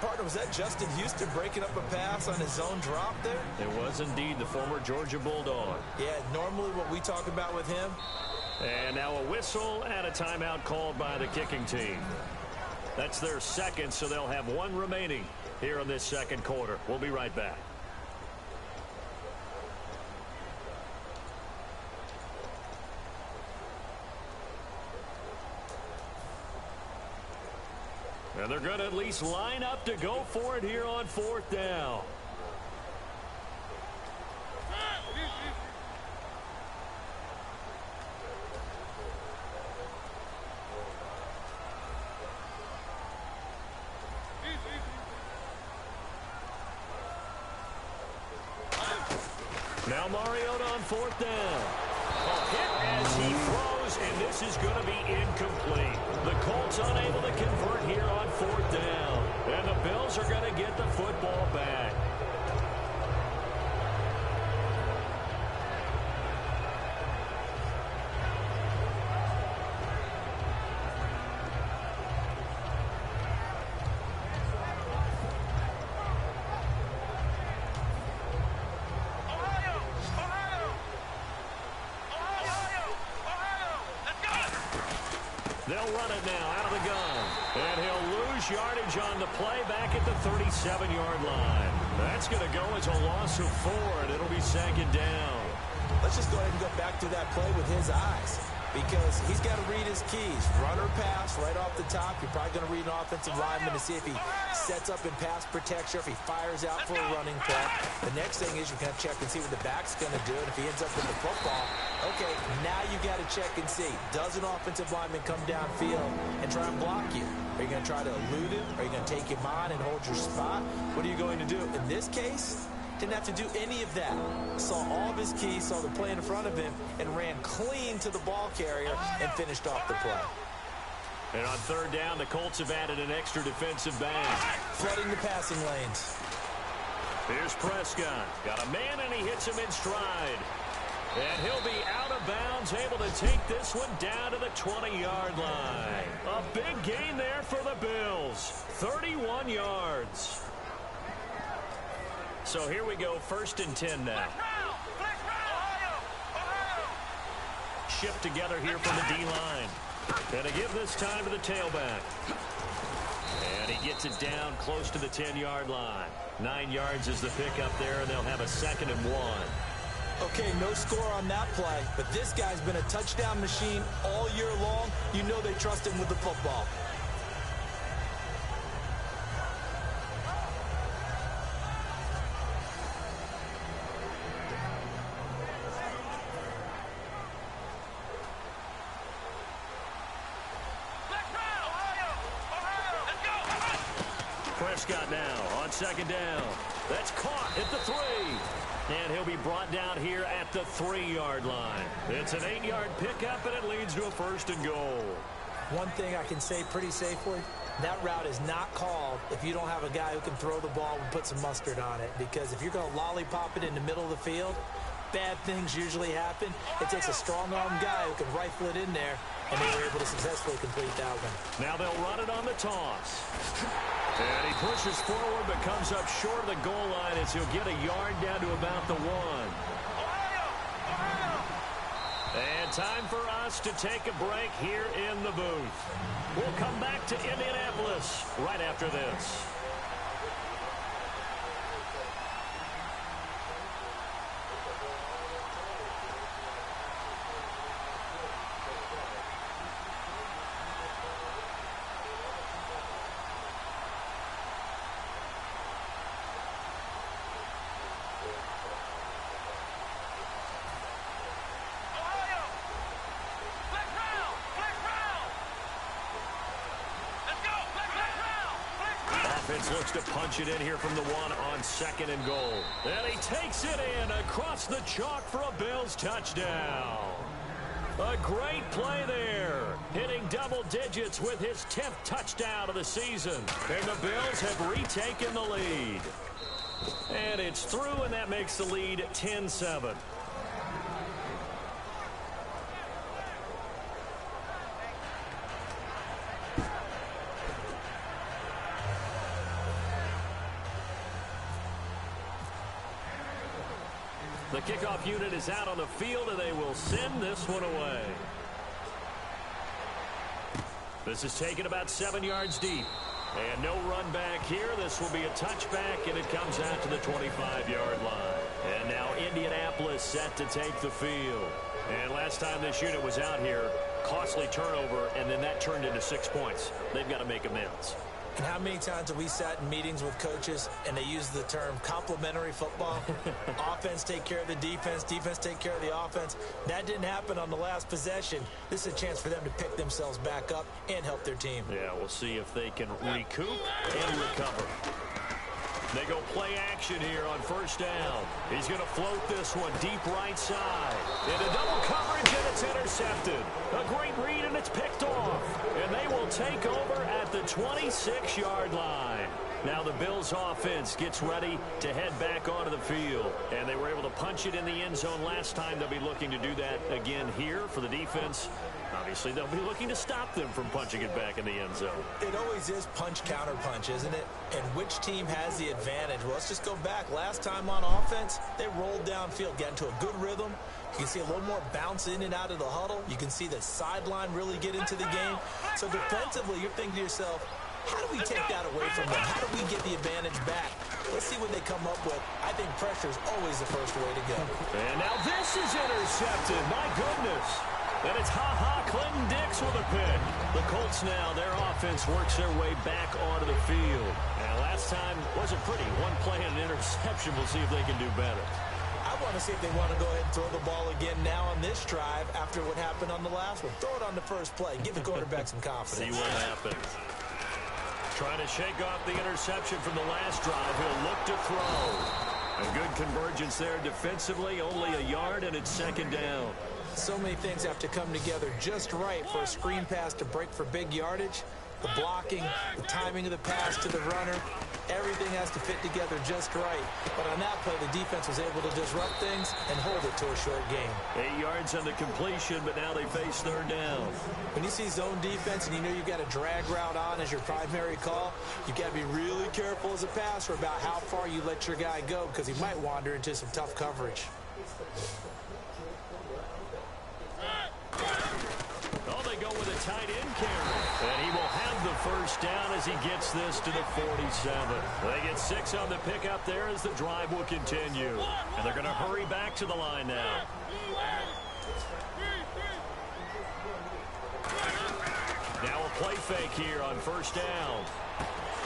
Partner, was that Justin Houston breaking up a pass on his own drop there? It was indeed the former Georgia Bulldog. Yeah, normally what we talk about with him. And now a whistle and a timeout called by the kicking team. That's their second, so they'll have one remaining here in this second quarter. We'll be right back. And they're going to at least line up to go for it here on fourth down. Now Mariota on fourth down. A hit as he throws, and this is going to be incomplete. The Colts unable to convert here on fourth down. And the Bills are going to get the football back. They'll run it now out of the gun. And he'll lose yardage on the play back at the 37-yard line. That's going to go as a loss of 4, and it'll be second down. Let's just go ahead and go back through that play with his eyes, because he's got to read his keys. Run or pass right off the top. You're probably going to read an offensive lineman to see if he sets up in pass protection, if he fires out for a running play. The next thing is you're going to check and see what the back's going to do, and if he ends up with the football, okay, now you got to check and see. Does an offensive lineman come downfield and try and block you? Are you going to try to elude him? Are you going to take him on and hold your spot? What are you going to do? In this case, didn't have to do any of that. Saw all of his keys, saw the play in front of him, and ran clean to the ball carrier and finished off the play. And on third down, the Colts have added an extra defensive back. Flooding the passing lanes. Here's Prescott. Got a man, and he hits him in stride. And he'll be out of bounds, able to take this one down to the 20-yard line. A big gain there for the Bills. 31 yards. So here we go, 1st and 10 now. Shift together here from the D-line. And to give this time to the tailback. And he gets it down close to the 10-yard line. 9 yards is the pickup there, and they'll have a 2nd and 1. Okay, no score on that play, but this guy's been a touchdown machine all year long. You know they trust him with the football. Prescott now on 2nd down. That's caught at the 3. And he'll be brought down here at the 3-yard line. It's an 8-yard pickup, and it leads to a 1st and goal. One thing I can say pretty safely, that route is not called if you don't have a guy who can throw the ball and put some mustard on it. Because if you're going to lollipop it in the middle of the field, bad things usually happen. It takes a strong-arm guy who can rifle it in there, and they were able to successfully complete that one. Now they'll run it on the toss. And he pushes forward but comes up short of the goal line as he'll get a yard down to about the 1. And time for us to take a break here in the booth. We'll come back to Indianapolis right after this. Looks to punch it in here from the 1 on 2nd and goal. And he takes it in across the chalk for a Bills touchdown. A great play there. Hitting double digits with his 10th touchdown of the season. And the Bills have retaken the lead. And it's through, and that makes the lead 10-7. The kickoff unit is out on the field, and they will send this one away. This is taken about 7 yards deep. And no run back here. This will be a touchback, and it comes out to the 25-yard line. And now Indianapolis set to take the field. And last time this unit was out here, costly turnover, and then that turned into 6 points. They've got to make amends. And how many times have we sat in meetings with coaches and they use the term complementary football? Offense take care of the defense, defense take care of the offense. That didn't happen on the last possession. This is a chance for them to pick themselves back up and help their team. Yeah, we'll see if they can recoup and recover. They go play action here on 1st down. He's going to float this one deep right side. Into double coverage, and it's intercepted. A great read, and it's picked off. And they will take over at the 26-yard line. Now the Bills offense gets ready to head back onto the field. And they were able to punch it in the end zone last time. They'll be looking to do that again here for the defense. Obviously, they'll be looking to stop them from punching it back in the end zone. It always is punch-counter-punch, isn't it? And which team has the advantage? Well, let's just go back. Last time on offense, they rolled downfield, got into a good rhythm, You can see a little more bounce in and out of the huddle. You can see the sideline really get into the game. So defensively, you're thinking to yourself, how do we take that away from them? How do we get the advantage back? Let's see what they come up with. I think pressure is always the first way to go. And now this is intercepted. My goodness. And it's Clinton Dix with a pick. The Colts now, their offense works their way back onto the field. And last time wasn't pretty. One play and an interception. We'll see if they can do better. I want to see if they want to go ahead and throw the ball again now on this drive after what happened on the last one. Throw it on the first play. Give the quarterback some confidence. See what happens. Trying to shake off the interception from the last drive. He'll look to throw. A good convergence there defensively. Only a yard, and it's second down. So many things have to come together just right for a screen pass to break for big yardage. The blocking, the timing of the pass to the runner, everything has to fit together just right. But on that play, the defense was able to disrupt things and hold it to a short game. 8 yards on the completion, but now they face third down. When you see zone defense and you know you've got a drag route on as your primary call, you've got to be really careful as a passer about how far you let your guy go because he might wander into some tough coverage. Oh, they go with a tight end carry. And he will have the first down as he gets this to the 47. They get 6 on the pickup there as the drive will continue. And they're going to hurry back to the line now. Now a play fake here on first down.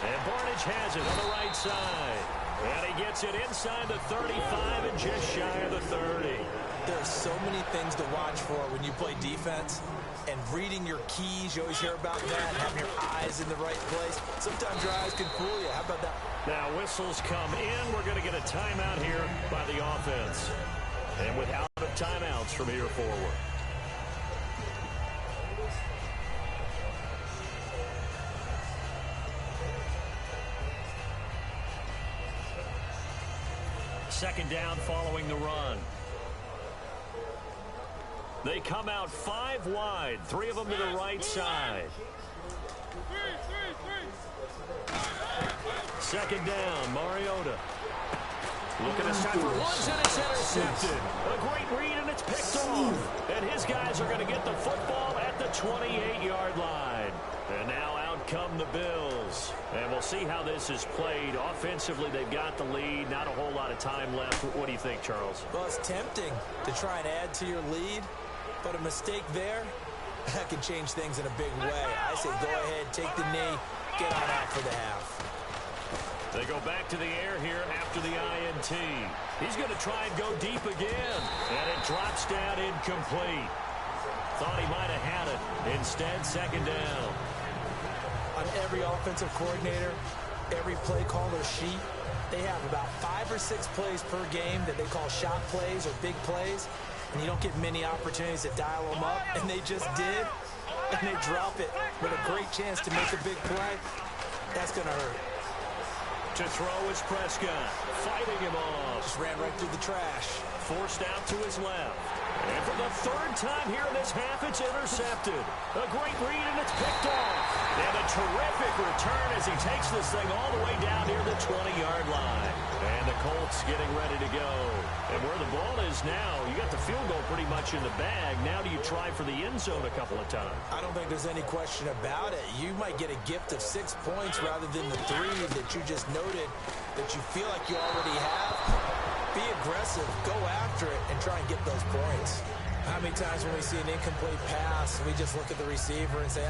And Barnidge has it on the right side. And he gets it inside the 35 and just shy of the 30. There are so many things to watch for when you play defense. And reading your keys, you always hear about that, having your eyes in the right place. Sometimes your eyes can fool you. How about that? Now whistles come in. We're going to get a timeout here by the offense. And with out of timeouts from here forward. Second down following the run. They come out 5 wide, 3 of them to the right side. Second down, Mariota. Looking aside for one, and it's intercepted. A great read, and it's picked off. And his guys are going to get the football at the 28-yard line. And now out come the Bills. And we'll see how this is played. Offensively, they've got the lead. Not a whole lot of time left. What do you think, Charles? Well, it's tempting to try and add to your lead. But a mistake there, that can change things in a big way. I say go ahead, take the knee, get on out for the half. They go back to the air here after the INT. He's going to try and go deep again. And it drops down incomplete. Thought he might have had it. Instead, second down. On every offensive coordinator, every play caller sheet, they have about 5 or 6 plays per game that they call shot plays or big plays. And you don't get many opportunities to dial them up, and they just did, and they drop it with a great chance to make a big play. That's going to hurt. To throw is Prescott, fighting him off. Just ran right through the trash. Forced out to his left. And for the 3rd time here in this half, it's intercepted. A great read, and it's picked off. And a terrific return as he takes this thing all the way down near the 20-yard line. And the Colts getting ready to go. And where the ball is now, you got the field goal pretty much in the bag. Now do you try for the end zone a couple of times? I don't think there's any question about it. You might get a gift of 6 points rather than the 3 that you just noted that you feel like you already have. Be aggressive, go after it, and try and get those points. How many times when we see an incomplete pass, we just look at the receiver and say,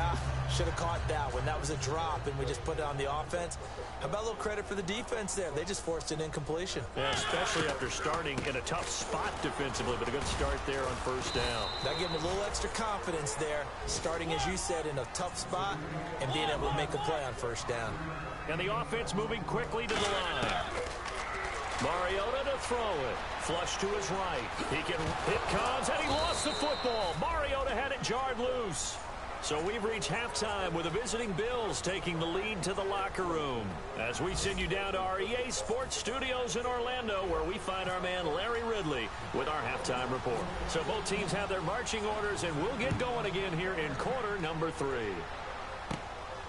should have caught that one. That was a drop, and we just put it on the offense. How about a little credit for the defense there? They just forced an incompletion. Yeah, especially after starting in a tough spot defensively, but a good start there on first down. That gave them a little extra confidence there, starting, as you said, in a tough spot and being able to make a play on first down. And the offense moving quickly to the line. Mariota to throw it. Flush to his right. It comes, and he lost the football. Mariota had it jarred loose. So we've reached halftime with the visiting Bills taking the lead to the locker room. As we send you down to our EA Sports Studios in Orlando, where we find our man Larry Ridley with our halftime report. So both teams have their marching orders, and we'll get going again here in quarter number 3.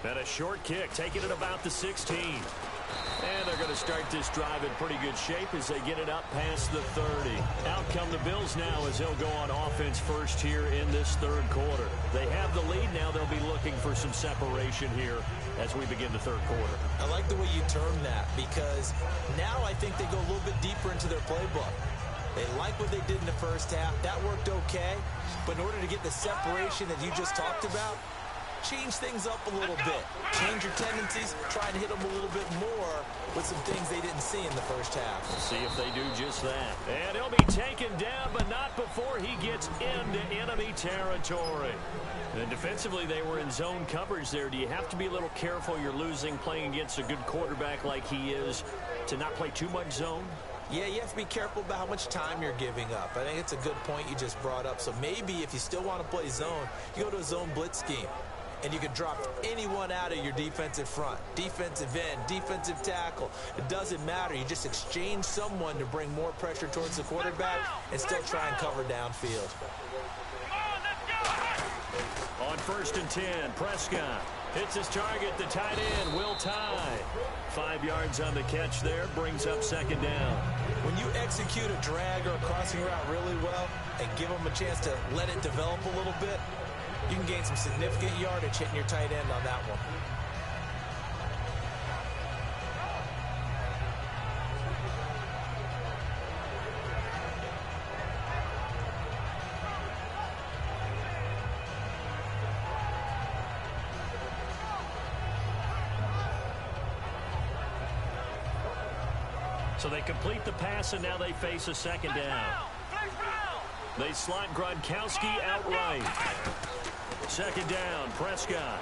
And a short kick, taking it about the 16. And they're going to start this drive in pretty good shape as they get it up past the 30. Out come the Bills now as they'll go on offense first here in this third quarter. They have the lead. Now they'll be looking for some separation here as we begin the third quarter. I like the way you term that because now I think they go a little bit deeper into their playbook. They like what they did in the first half. That worked okay. But in order to get the separation that you just talked about, change things up a little bit. Change your tendencies. Try and hit them a little bit more with some things they didn't see in the first half. We'll see if they do just that. And he'll be taken down, but not before he gets into enemy territory. And defensively, they were in zone coverage there. Do you have to be a little careful you're losing playing against a good quarterback like he is to not play too much zone? Yeah, you have to be careful about how much time you're giving up. I think it's a good point you just brought up. So maybe if you still want to play zone, you go to a zone blitz scheme. And you can drop anyone out of your defensive front. Defensive end, defensive tackle. It doesn't matter. You just exchange someone to bring more pressure towards the quarterback and still try and cover downfield. On 1st and 10, Prescott hits his target, the tight end, Will Tye. 5 yards on the catch there, brings up 2nd down. When you execute a drag or a crossing route really well and give them a chance to let it develop a little bit, you can gain some significant yardage hitting your tight end on that one. So they complete the pass, and now they face a 2nd down. They slot Gronkowski outright. 2nd down, Prescott.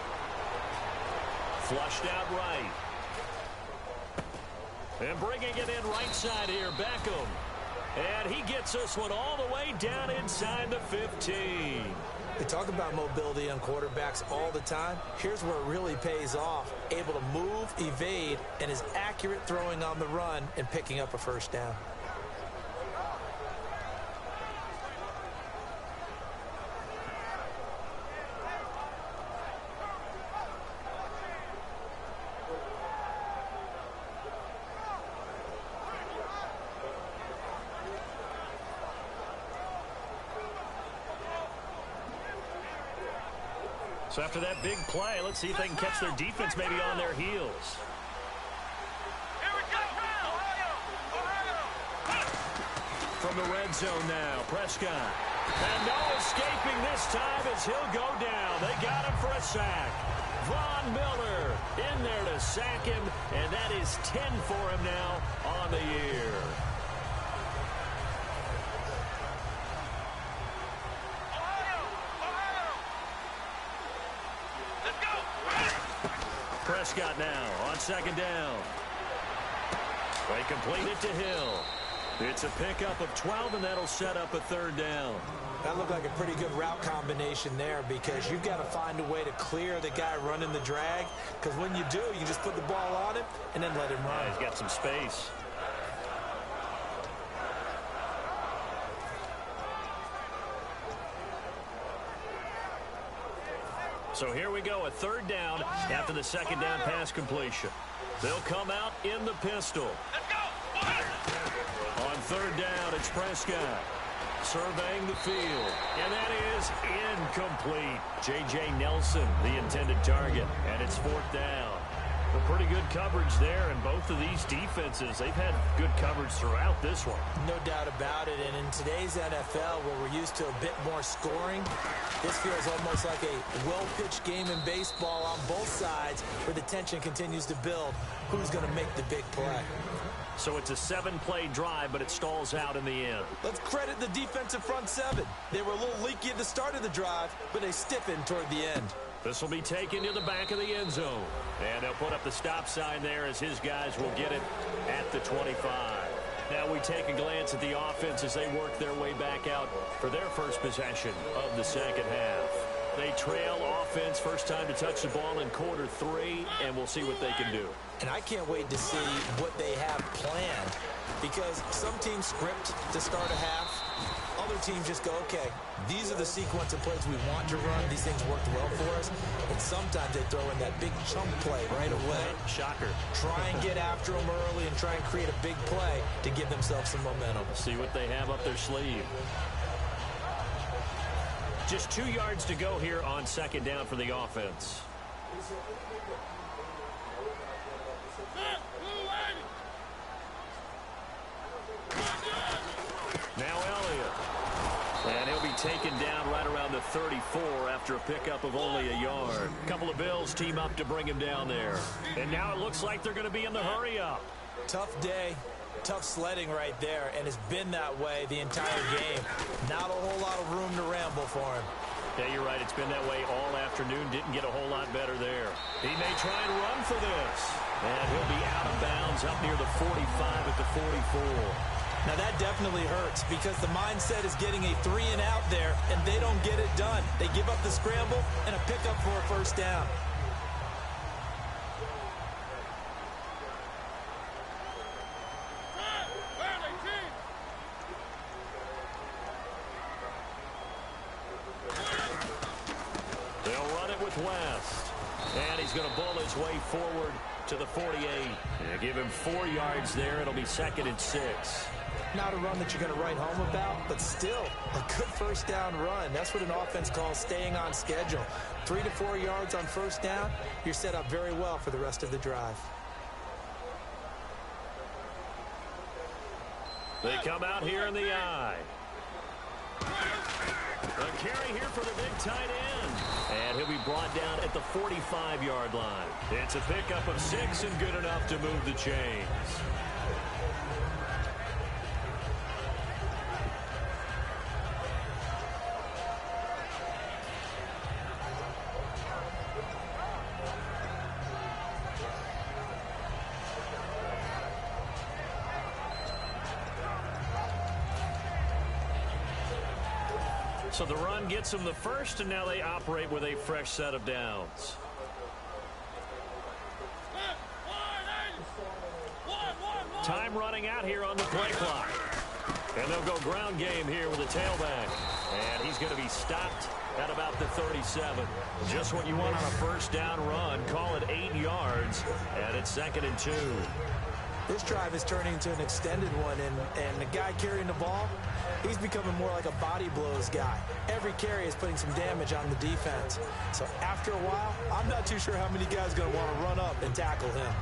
Flushed out right. And bringing it in right side here, Beckham. And he gets this one all the way down inside the 15. They talk about mobility on quarterbacks all the time. Here's where it really pays off. Able to move, evade, and is accurate throwing on the run and picking up a 1st down. So after that big play, let's see if they can catch their defense maybe on their heels. From the red zone now, Prescott. And no escaping this time as he'll go down. They got him for a sack. Von Miller in there to sack him, and that is 10 for him now on the year. Prescott now on 2nd down. They complete it to Hill. It's a pickup of 12, and that'll set up a 3rd down. That looked like a pretty good route combination there because you've got to find a way to clear the guy running the drag, because when you do, you just put the ball on him and then let him run. Yeah, he's got some space. So here we go, a 3rd down after the 2nd down pass completion. They'll come out in the pistol. On 3rd down, it's Prescott surveying the field, and that is incomplete. J.J. Nelson, the intended target, and it's 4th down. Well, pretty good coverage there, and both of these defenses, they've had good coverage throughout this one. No doubt about it, and in today's NFL, where we're used to a bit more scoring, this feels almost like a well-pitched game in baseball on both sides where the tension continues to build. Who's going to make the big play? So it's a 7-play drive, but it stalls out in the end. Let's credit the defensive front 7. They were a little leaky at the start of the drive, but they stiffened toward the end. This will be taken to the back of the end zone. And they'll put up the stop sign there as his guys will get it at the 25. Now we take a glance at the offense as they work their way back out for their first possession of the 2nd half. They trail offense, first time to touch the ball in quarter 3, and we'll see what they can do. And I can't wait to see what they have planned, because some teams script to start a half. other teams just go, okay, these are the sequence of plays we want to run. These things worked well for us. And sometimes they throw in that big chunk play right away. Shocker. Try and get after them early and try and create a big play to give themselves some momentum. See what they have up their sleeve. Just 2 yards to go here on second down for the offense. Now Elliott. And he'll be taken down right around the 34 after a pickup of only a yard. A couple of Bills team up to bring him down there. And now it looks like they're going to be in the hurry-up. Tough day, tough sledding right there, and it's been that way the entire game. Not a whole lot of room to ramble for him. Yeah, you're right. It's been that way all afternoon. Didn't get a whole lot better there. He may try and run for this. And he'll be out of bounds up near the 45 at the 44. Now that definitely hurts because the mindset is getting a 3-and-out there, and they don't get it done. They give up the scramble and a pickup for a first down. They'll run it with West. And he's going to bull his way forward to the 48. Yeah, give him 4 yards there. It'll be 2nd and 6. Not a run that you're going to write home about, but still a good first down run. That's what an offense calls staying on schedule. 3 to 4 yards on first down, you're set up very well for the rest of the drive. They come out here in the eye. A carry here for the big tight end. And he'll be brought down at the 45-yard line. It's a pickup of 6 and good enough to move the chains. So the run gets them the first, and now they operate with a fresh set of downs. Time running out here on the play clock. And they'll go ground game here with a tailback. And he's going to be stopped at about the 37. Just what you want on a first down run. Call it 8 yards, and it's 2nd and 2. This drive is turning into an extended one, and the guy carrying the ball, he's becoming more like a body blows guy. Every carry is putting some damage on the defense. So after a while, I'm not too sure how many guys are going to want to run up and tackle him.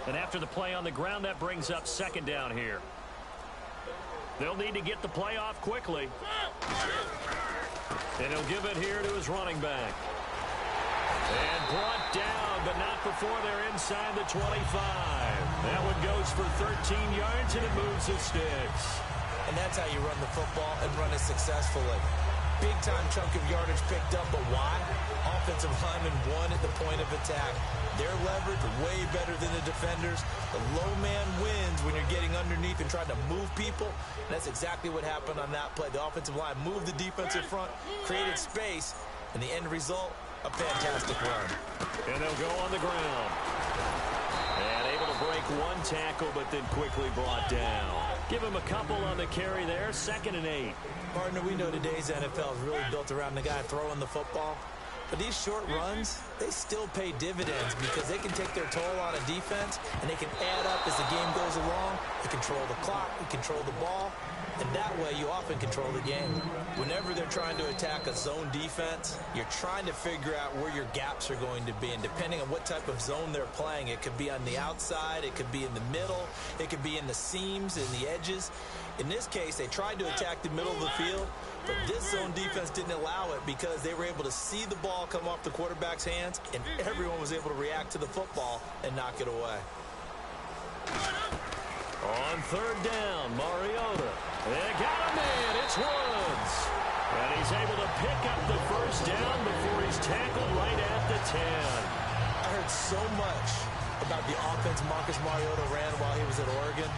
And after the play on the ground, that brings up 2nd down here. They'll need to get the play off quickly. And he'll give it here to his running back. And brought down, but not before they're inside the 25. That one goes for 13 yards, and it moves the sticks. And that's how you run the football and run it successfully. Big-time chunk of yardage picked up, but why? Offensive lineman won at the point of attack. Their leverage way better than the defenders. The low man wins when you're getting underneath and trying to move people. And that's exactly what happened on that play. The offensive line moved the defensive front, created space, and the end result, a fantastic run. And they'll go on the ground. And able to break one tackle, but then quickly brought down. Give him a couple on the carry there, 2nd and 8. Partner, we know today's NFL is really built around the guy throwing the football. But these short runs, they still pay dividends because they can take their toll on a defense, and they can add up as the game goes along. They control the clock, they control the ball, and that way you often control the game. Whenever they're trying to attack a zone defense, you're trying to figure out where your gaps are going to be, and depending on what type of zone they're playing, it could be on the outside, it could be in the middle, it could be in the seams and the edges. In this case, they tried to attack the middle of the field, but this zone defense didn't allow it because they were able to see the ball come off the quarterback's hands, and everyone was able to react to the football and knock it away. On 3rd down, Mariota. They got him in. It's Woods. And he's able to pick up the first down before he's tackled right at the 10. I heard so much about the offense Marcus Mariota ran while he was at Oregon.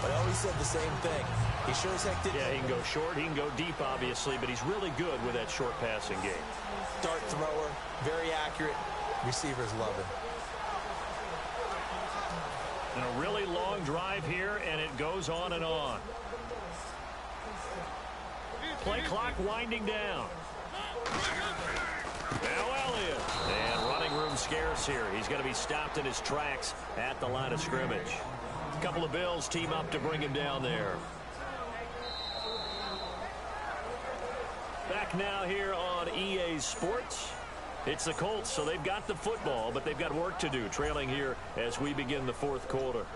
But I always said the same thing. He sure as heck did. Yeah, he can go short, he can go deep, obviously, but he's really good with that short passing game. Dart thrower, very accurate. Receivers love him. And a really long drive here, and it goes on and on. Play clock winding down. Now Elliott. And running room scarce here. He's going to be stopped in his tracks at the line of scrimmage. A couple of Bills team up to bring him down there. Back now here on EA Sports. It's the Colts, so they've got the football, but they've got work to do, trailing here as we begin the fourth quarter.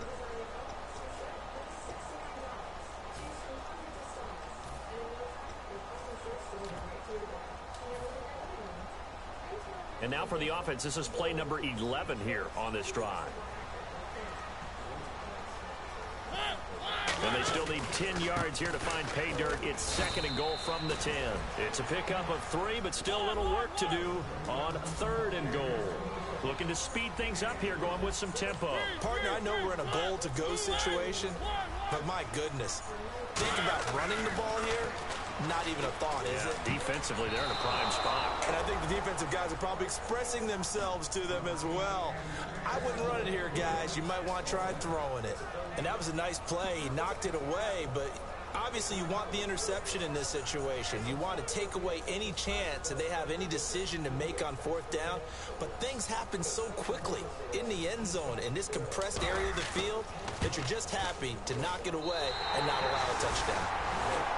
And now for the offense, this is play number 11 here on this drive. And they still need 10 yards here to find pay dirt. It's second and goal from the 10. It's a pickup of 3, but still a little work to do on third and goal. Looking to speed things up here, going with some tempo. Partner, I know we're in a goal-to-go situation, but my goodness. Think about running the ball here. Not even a thought, is it? Defensively, they're in a prime spot. And I think the defensive guys are probably expressing themselves to them as well. I wouldn't run it here, guys. You might want to try throwing it. And that was a nice play. He knocked it away, but obviously you want the interception in this situation. You want to take away any chance that they have any decision to make on fourth down. But things happen so quickly in the end zone in this compressed area of the field that you're just happy to knock it away and not allow a touchdown.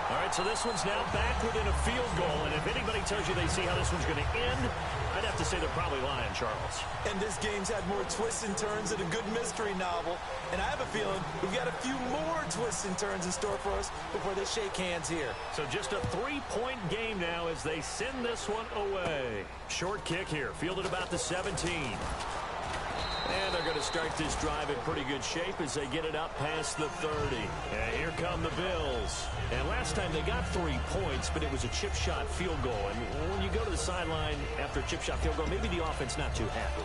All right, so this one's now back within a field goal, and if anybody tells you they see how this one's going to end, I'd have to say they're probably lying, Charles. And this game's had more twists and turns than a good mystery novel, and I have a feeling we've got a few more twists and turns in store for us before they shake hands here. So just a 3-point game now as they send this one away. Short kick here, fielded about the 17. And they're going to start this drive in pretty good shape as they get it up past the 30. And here come the Bills. And last time they got 3 points, but it was a chip shot field goal. And when you go to the sideline after a chip shot field goal, maybe the offense not too happy.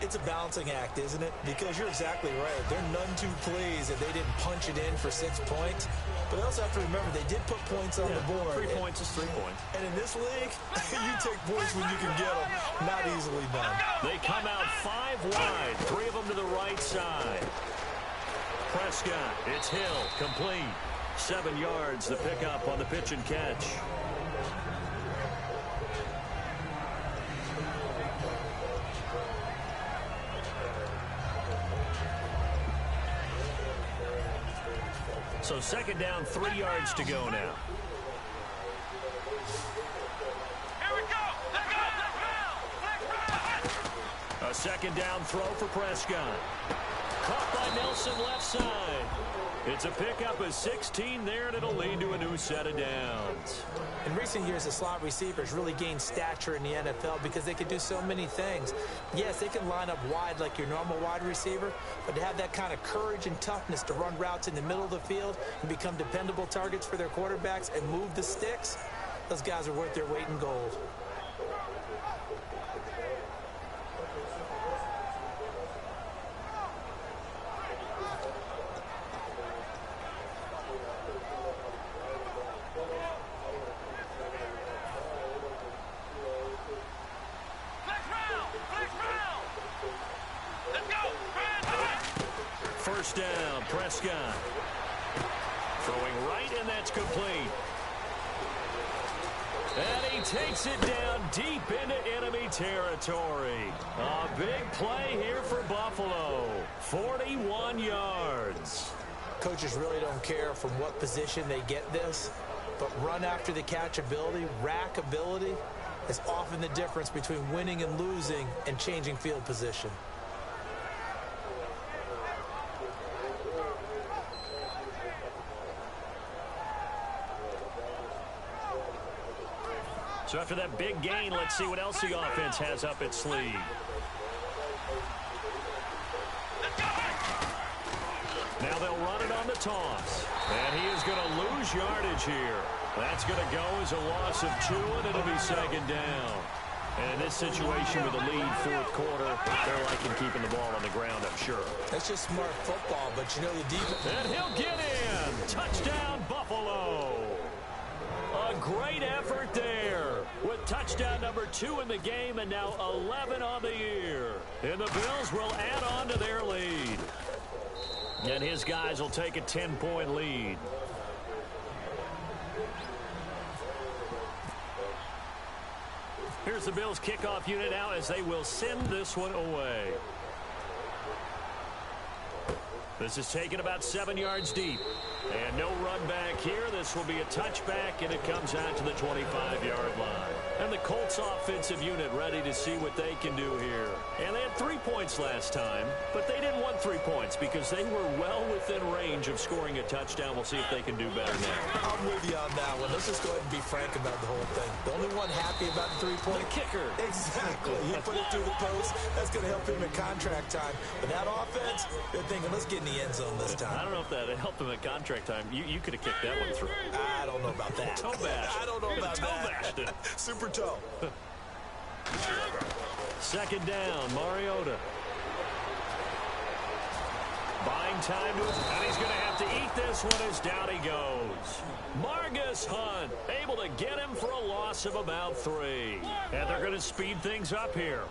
It's a balancing act, isn't it? Because you're exactly right. They're none too pleased that they didn't punch it in for 6 points. But I also have to remember they did put points on the board. 3 points is 3 points. And in this league, you take points when you can get them. Not easily done. They come out 5 wide. 3 of them to the right side. Prescott, it's Hill, complete. 7 yards, the pickup on the pitch and catch. So second down, 3 yards to go now. Here we go. Let's go. A second down throw for Prescott. Caught by Nelson left side. It's a pickup of 16 there, and it'll lead to a new set of downs. In recent years, the slot receivers really gained stature in the NFL because they could do so many things. Yes, they can line up wide like your normal wide receiver, but to have that kind of courage and toughness to run routes in the middle of the field and become dependable targets for their quarterbacks and move the sticks, those guys are worth their weight in gold. First down, Prescott. Throwing right, and that's complete. And he takes it down deep into enemy territory. A big play here for Buffalo. 41 yards. Coaches really don't care from what position they get this, but run after the catch ability, rack ability, is often the difference between winning and losing and changing field position. So after that big gain, let's see what else the offense has up its sleeve. Now they'll run it on the toss. And he is going to lose yardage here. That's going to go as a loss of 2, and it'll be second down. And in this situation with a lead fourth quarter, they're liking keeping the ball on the ground, I'm sure. That's just smart football, but you know the defense. And he'll get in. Touchdown, Buffalo. A great effort there with touchdown number 2 in the game and now 11 on the year. And the Bills will add on to their lead. And his guys will take a 10-point lead. Here's the Bills kickoff unit now as they will send this one away. This is taken about 7 yards deep. And no run back here. This will be a touchback, and it comes out to the 25-yard line. And the Colts offensive unit ready to see what they can do here. And they had 3 points last time, but they didn't want 3 points because they were well within range of scoring a touchdown. We'll see if they can do better now. I'm with you on that one. Let's just go ahead and be frank about the whole thing. The only one happy about the 3-point. The kicker. Exactly. He put it through the post. That's going to help him in contract time. But that offense, they're thinking, let's get in the end zone this time. I don't know if that helped him at contract time. You could have kicked that one through. I don't know about that. Toe bash. I don't know about toe that. bashed it. Super toe. Second down, Mariota. Buying time to it, and he's going to have to eat this one as down he goes. Margus Hunt able to get him for a loss of about 3. And they're going to speed things up here.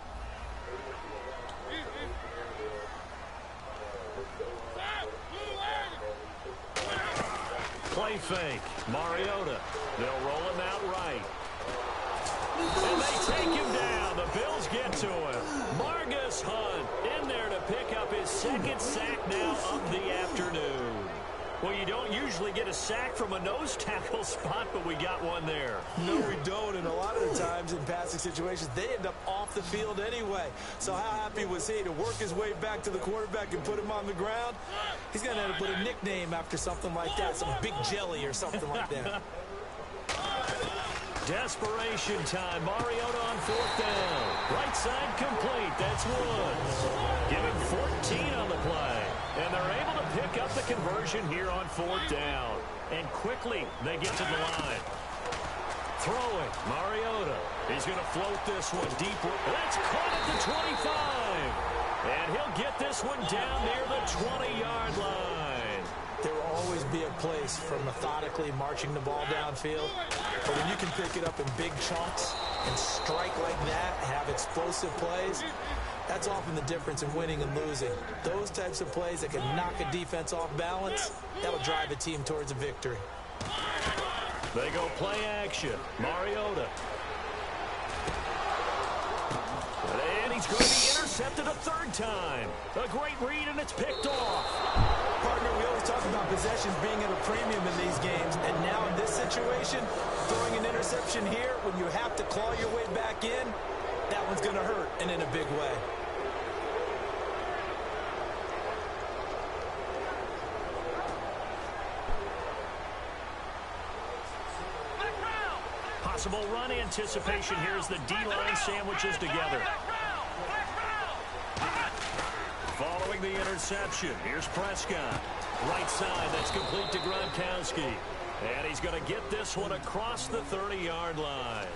Play fake. Mariota. They'll roll him out right. And they take him down. The Bills get to him. Margus Hunt in there to pick up his second sack now of the afternoon. Well, you don't usually get a sack from a nose tackle spot, but we got one there. No, we don't. And a lot of the times in passing situations, they end up off the field anyway. So how happy was he to work his way back to the quarterback and put him on the ground? He's going to have to put a nickname after something like that, some Big Jelly or something like that. Desperation time. Mariota on fourth down. Right side complete. That's Woods. Give him 14 on the play. And they're able to pick up the conversion here on fourth down. And quickly they get to the line. Throwing. Mariota. He's going to float this one deep. That's caught at the 25. And he'll get this one down near the 20-yard line. There will always be a place for methodically marching the ball downfield. But when you can pick it up in big chunks and strike like that, have explosive plays, that's often the difference in winning and losing. Those types of plays that can knock a defense off balance, that'll drive a team towards a victory. They go play action. Mariota. And he's going to be intercepted a third time. A great read, and it's picked off. Partner, we always talk about possessions being at a premium in these games, and now in this situation, throwing an interception here when you have to claw your way back in, that one's going to hurt, and in a big way. Possible run anticipation here as the D-line sandwiches together. Following the interception, here's Prescott. Right side, that's complete to Gronkowski. And he's going to get this one across the 30-yard line.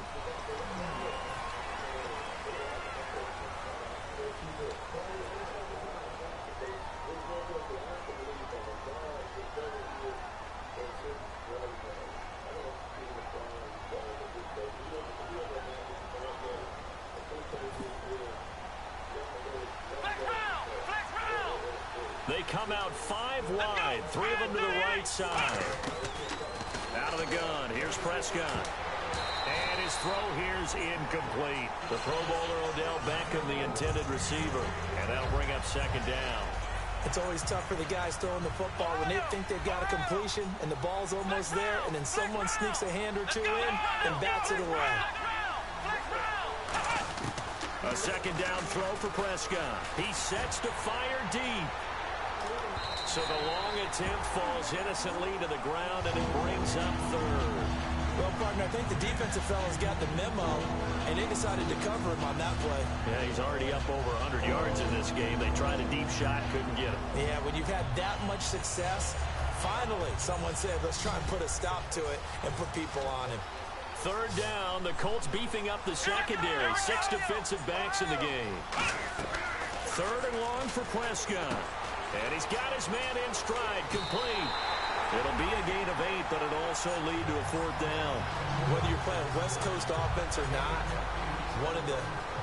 They come out 5 wide, 3 of them to the right side. Out of the gun, here's Prescott. And his throw here's incomplete. The Pro Bowler Odell Beckham, the intended receiver. And that'll bring up second down. It's always tough for the guys throwing the football when they think they've got a completion and the ball's almost there, and then someone sneaks a hand or two in and bats it away. A second down throw for Prescott. He sets to fire deep. So the long attempt falls innocently to the ground, and it brings up third. Well, partner, I think the defensive fellas got the memo, and they decided to cover him on that play. Yeah, he's already up over 100 yards in this game. They tried a deep shot, couldn't get him. Yeah, when you've had that much success, finally someone said, let's try and put a stop to it and put people on him. Third down, the Colts beefing up the secondary. 6 defensive backs in the game. Third and long for Prescott. And he's got his man in stride, complete. It'll be a gain of 8, but it'll also lead to a 4th down. Whether you're playing West Coast offense or not, one of the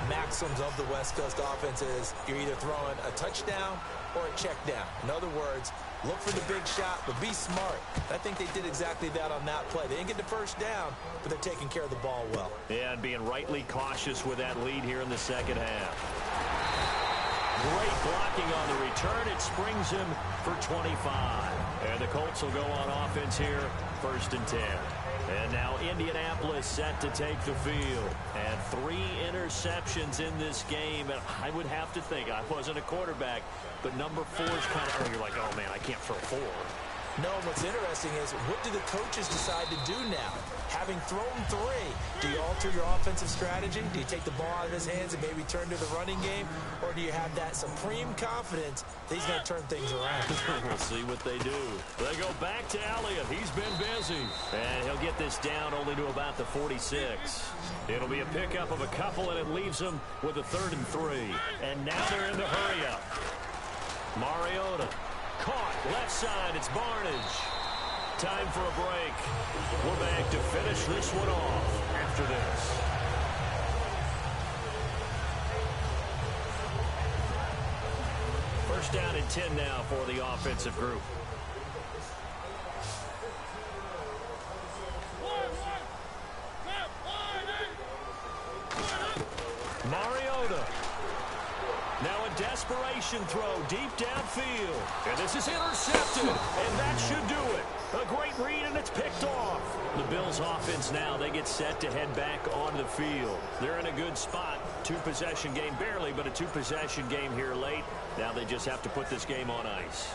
maxims of the West Coast offense is you're either throwing a touchdown or a check down. In other words, look for the big shot, but be smart. I think they did exactly that on that play. They didn't get the first down, but they're taking care of the ball well. Yeah, and being rightly cautious with that lead here in the second half. Great blocking on the return. It springs him for 25. And the Colts will go on offense here, 1st and 10. And now Indianapolis set to take the field. And 3 interceptions in this game. And I would have to think, I wasn't a quarterback, but number 4 is kind of, you're like, oh, man, I can't throw 4. No, what's interesting is what do the coaches decide to do now? Having thrown 3, do you alter your offensive strategy? Do you take the ball out of his hands and maybe turn to the running game? Or do you have that supreme confidence that he's going to turn things around? We'll see what they do. They go back to Elliott. He's been busy. And he'll get this down only to about the 46. It'll be a pickup of a couple, and it leaves them with a 3rd and 3. And now they're in the hurry-up. Mariota. Caught left side. It's Barnage. Time for a break. We're back to finish this one off after this. First down and 10 now for the offensive group. Mariota. Now a desperation throw deep downfield. And this is intercepted. And that should do it. A great read, and it's picked off. The Bills offense now, they get set to head back onto the field. They're in a good spot. 2-possession game, barely, but a 2-possession game here late. Now they just have to put this game on ice.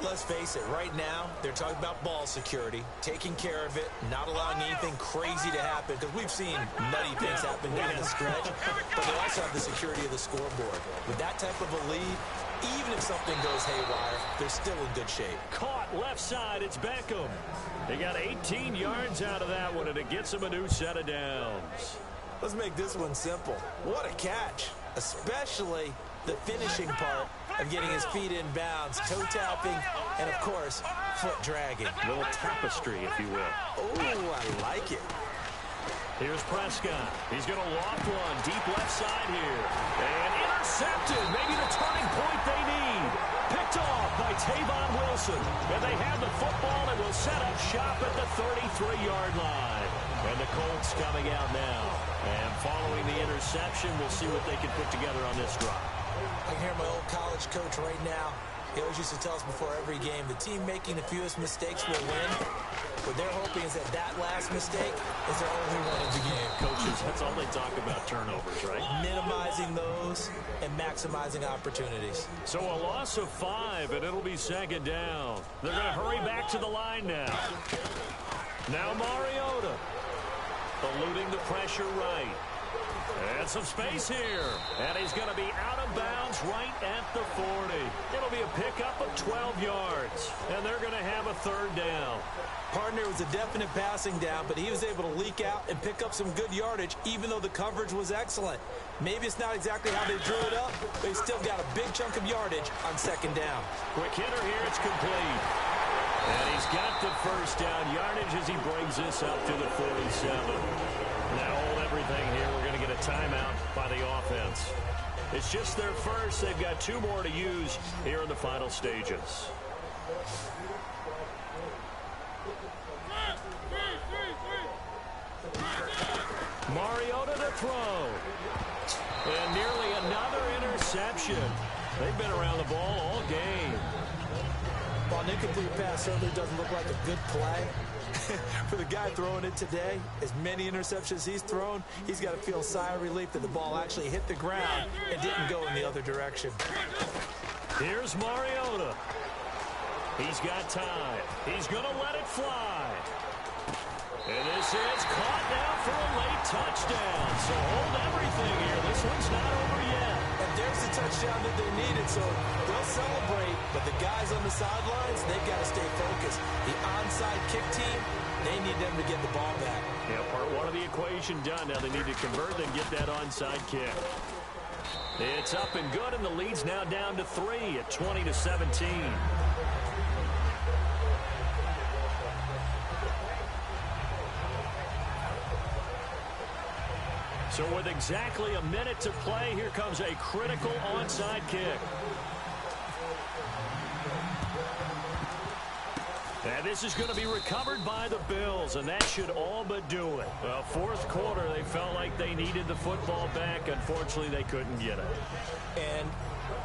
Let's face it, right now, they're talking about ball security, taking care of it, not allowing anything crazy to happen, because we've seen nutty things happen down the stretch, but they also have the security of the scoreboard. With that type of a lead, even if something goes haywire, they're still in good shape. Caught left side, it's Beckham. They got 18 yards out of that one, and it gets them a new set of downs. Let's make this one simple. What a catch, especially the finishing part of getting his feet in bounds, toe tapping, and of course, foot dragging. A little tapestry, if you will. Oh, I like it. Here's Prescott. He's going to loft one deep left side here. And intercepted. Maybe the turning point they need. Picked off by Tavon Wilson. And they have the football and will set up shop at the 33-yard line. And the Colts coming out now. And following the interception, we'll see what they can put together on this drive. I can hear my old college coach right now. He always used to tell us before every game, the team making the fewest mistakes will win. What they're hoping is that that last mistake is their only one of the game. Coaches, that's all they talk about, turnovers, right? Minimizing those and maximizing opportunities. So a loss of 5, and it'll be 2nd down. They're going to hurry back to the line now. Now Mariota. Eluding the pressure right. And some space here. And he's going to be out of bounds right at the 40. It'll be a pickup of 12 yards. And they're going to have a 3rd down. Partner was a definite passing down, but he was able to leak out and pick up some good yardage, even though the coverage was excellent. Maybe it's not exactly how they drew it up, but he still got a big chunk of yardage on 2nd down. Quick hitter here. It's complete. And he's got the first down yardage as he brings this up to the 47. Now hold everything here. We're going to get a timeout by the offense. It's just their first. They've got 2 more to use here in the final stages. Mariota to throw. And nearly another interception. They've been around the ball all game. While an incomplete pass certainly doesn't look like a good play, for the guy throwing it today, as many interceptions he's thrown, he's got to feel a sigh of relief that the ball actually hit the ground and didn't go in the other direction. Here's Mariota. He's got time. He's going to let it fly. And this is caught now for a late touchdown. So hold everything here. This one's not over yet. And there's the touchdown that they needed, so they'll celebrate. But the guys on the sidelines, they've got to stay focused. The onside kick team, They need them to get the ball back. Yeah, part one of the equation done. Now they need to convert and get that onside kick. It's up and good, and the lead's now down to 3 at 20-17. So with exactly a minute to play, here comes a critical onside kick. And this is going to be recovered by the Bills, and that should all but do it. Well, fourth quarter, they felt like they needed the football back. Unfortunately, they couldn't get it. And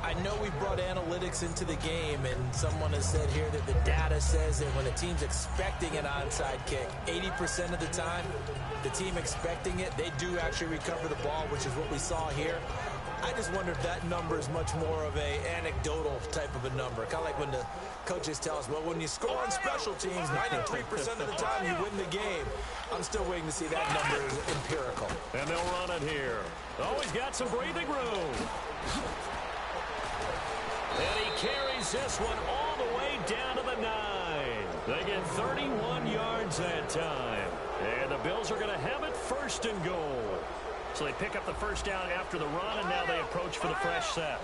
I know we brought analytics into the game, and someone has said here that the data says that when a team's expecting an onside kick, 80% of the time, the team expecting it, they do actually recover the ball, which is what we saw here. I just wonder if that number is much more of a anecdotal type of a number. Kind of like when the coaches tell us, well, when you score on special teams, 93% of the time you win the game. I'm still waiting to see that number is empirical. And they'll run it here. Oh, he's got some breathing room. And he carries this one all the way down to the 9. They get 31 yards that time. And the Bills are going to have it first and goal. So they pick up the first down after the run, and now they approach for the fresh set.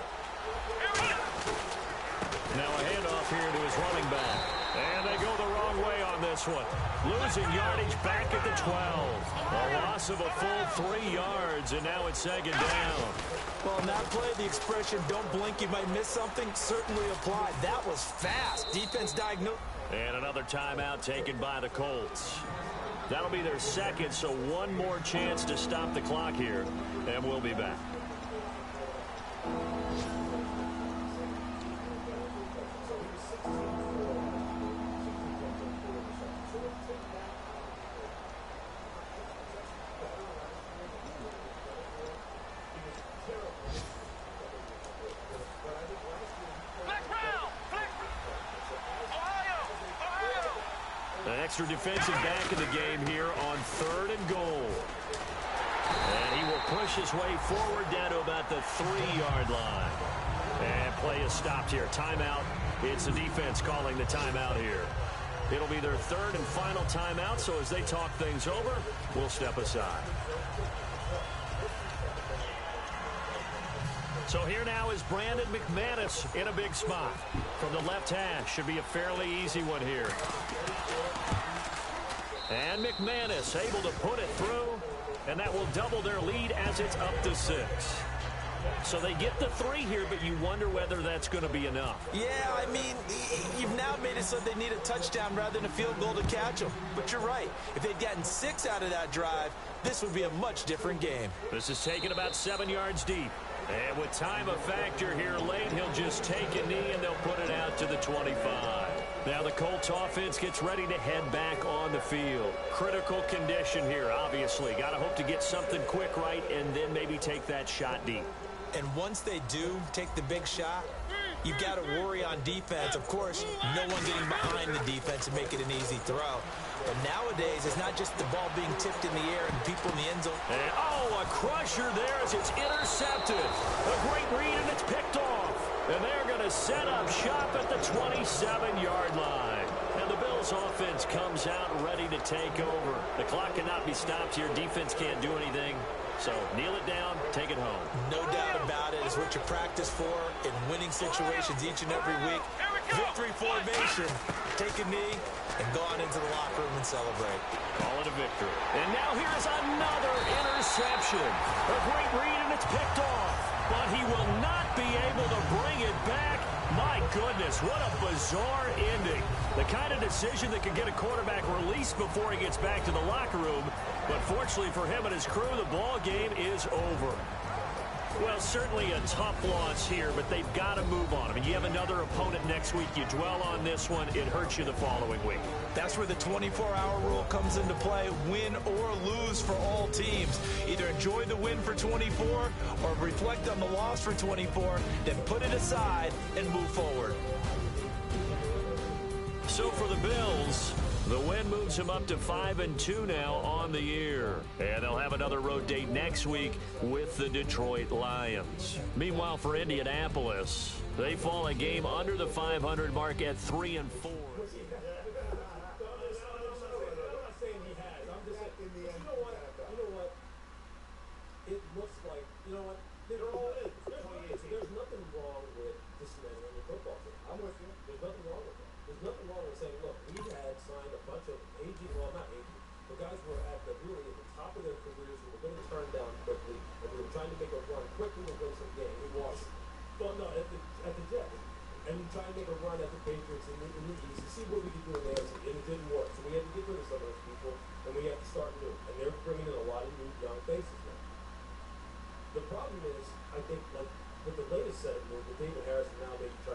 Now a handoff here to his running back. And they go the wrong way on this one. Losing yardage back at the 12. A loss of a full 3 yards, and now it's second down. Well, in that play, the expression, don't blink, you might miss something, certainly applied. That was fast. Defense diagnosed. And another timeout taken by the Colts. That'll be their second, so one more chance to stop the clock here, and we'll be back. Extra defensive back in the game here on 3rd and goal. And he will push his way forward down to about the 3-yard line. And play is stopped here. Timeout. It's the defense calling the timeout here. It'll be their 3rd and final timeout, so as they talk things over, we'll step aside. So here now is Brandon McManus in a big spot. From the left hash, should be a fairly easy one here. And McManus able to put it through, and that will double their lead as it's up to 6. So they get the 3 here, but you wonder whether that's going to be enough. Yeah, I mean, you've now made it so they need a touchdown rather than a field goal to catch them. But you're right. If they'd gotten 6 out of that drive, this would be a much different game. This is taken about 7 yards deep. And with time a factor here late, he'll just take a knee, and they'll put it out to the 25. Now the Colts offense gets ready to head back on the field. Critical condition here, obviously. Got to hope to get something quick right and then maybe take that shot deep. And once they do take the big shot, you've got to worry on defense. Of course, no one getting behind the defense and make it an easy throw. But nowadays, it's not just the ball being tipped in the air and people in the end zone. And, a crusher there as it's intercepted. A great read, and it's picked off. And they're going to set up shop at the 27-yard line. And the Bills offense comes out ready to take over. The clock cannot be stopped here. Defense can't do anything. So kneel it down, take it home. No doubt about it. It's what you practice for in winning situations each and every week. Victory formation. Take a knee and go on into the locker room and celebrate. Call it a victory. And now here's another interception. A great read, and it's picked off. But he will not be able to bring it back. My goodness, what a bizarre ending. The kind of decision that could get a quarterback released before he gets back to the locker room. But fortunately for him and his crew, the ball game is over. Well, certainly a tough loss here, but they've got to move on. I mean, you have another opponent next week. You dwell on this one, it hurts you the following week. That's where the 24-hour rule comes into play. Win or lose for all teams. Either enjoy the win for 24 or reflect on the loss for 24, then put it aside and move forward. So for the Bills, the win moves them up to 5-2 now on the year. And they'll have another road date next week with the Detroit Lions. Meanwhile, for Indianapolis, they fall a game under the 500 mark at 3-4. you know what? They're all in. There's nothing wrong with dismantling the football team. I'm with you. There's nothing wrong with that. There's nothing wrong with saying, look, we had signed a bunch of aging, well, not aging, but guys who were really at the top of their careers who were going to turn down quickly, and we were trying to make a run quickly to win some games. We lost. Well, no, at the Jets. And we tried to make a run at the Patriots in the East to see what we could do in the AFC, and it didn't work. So we had to get rid of some of those people, and we had to start new. And they're bringing in a lot of new young faces now. The problem is, I think, like with the latest set of moves, with David Harris now maybe trying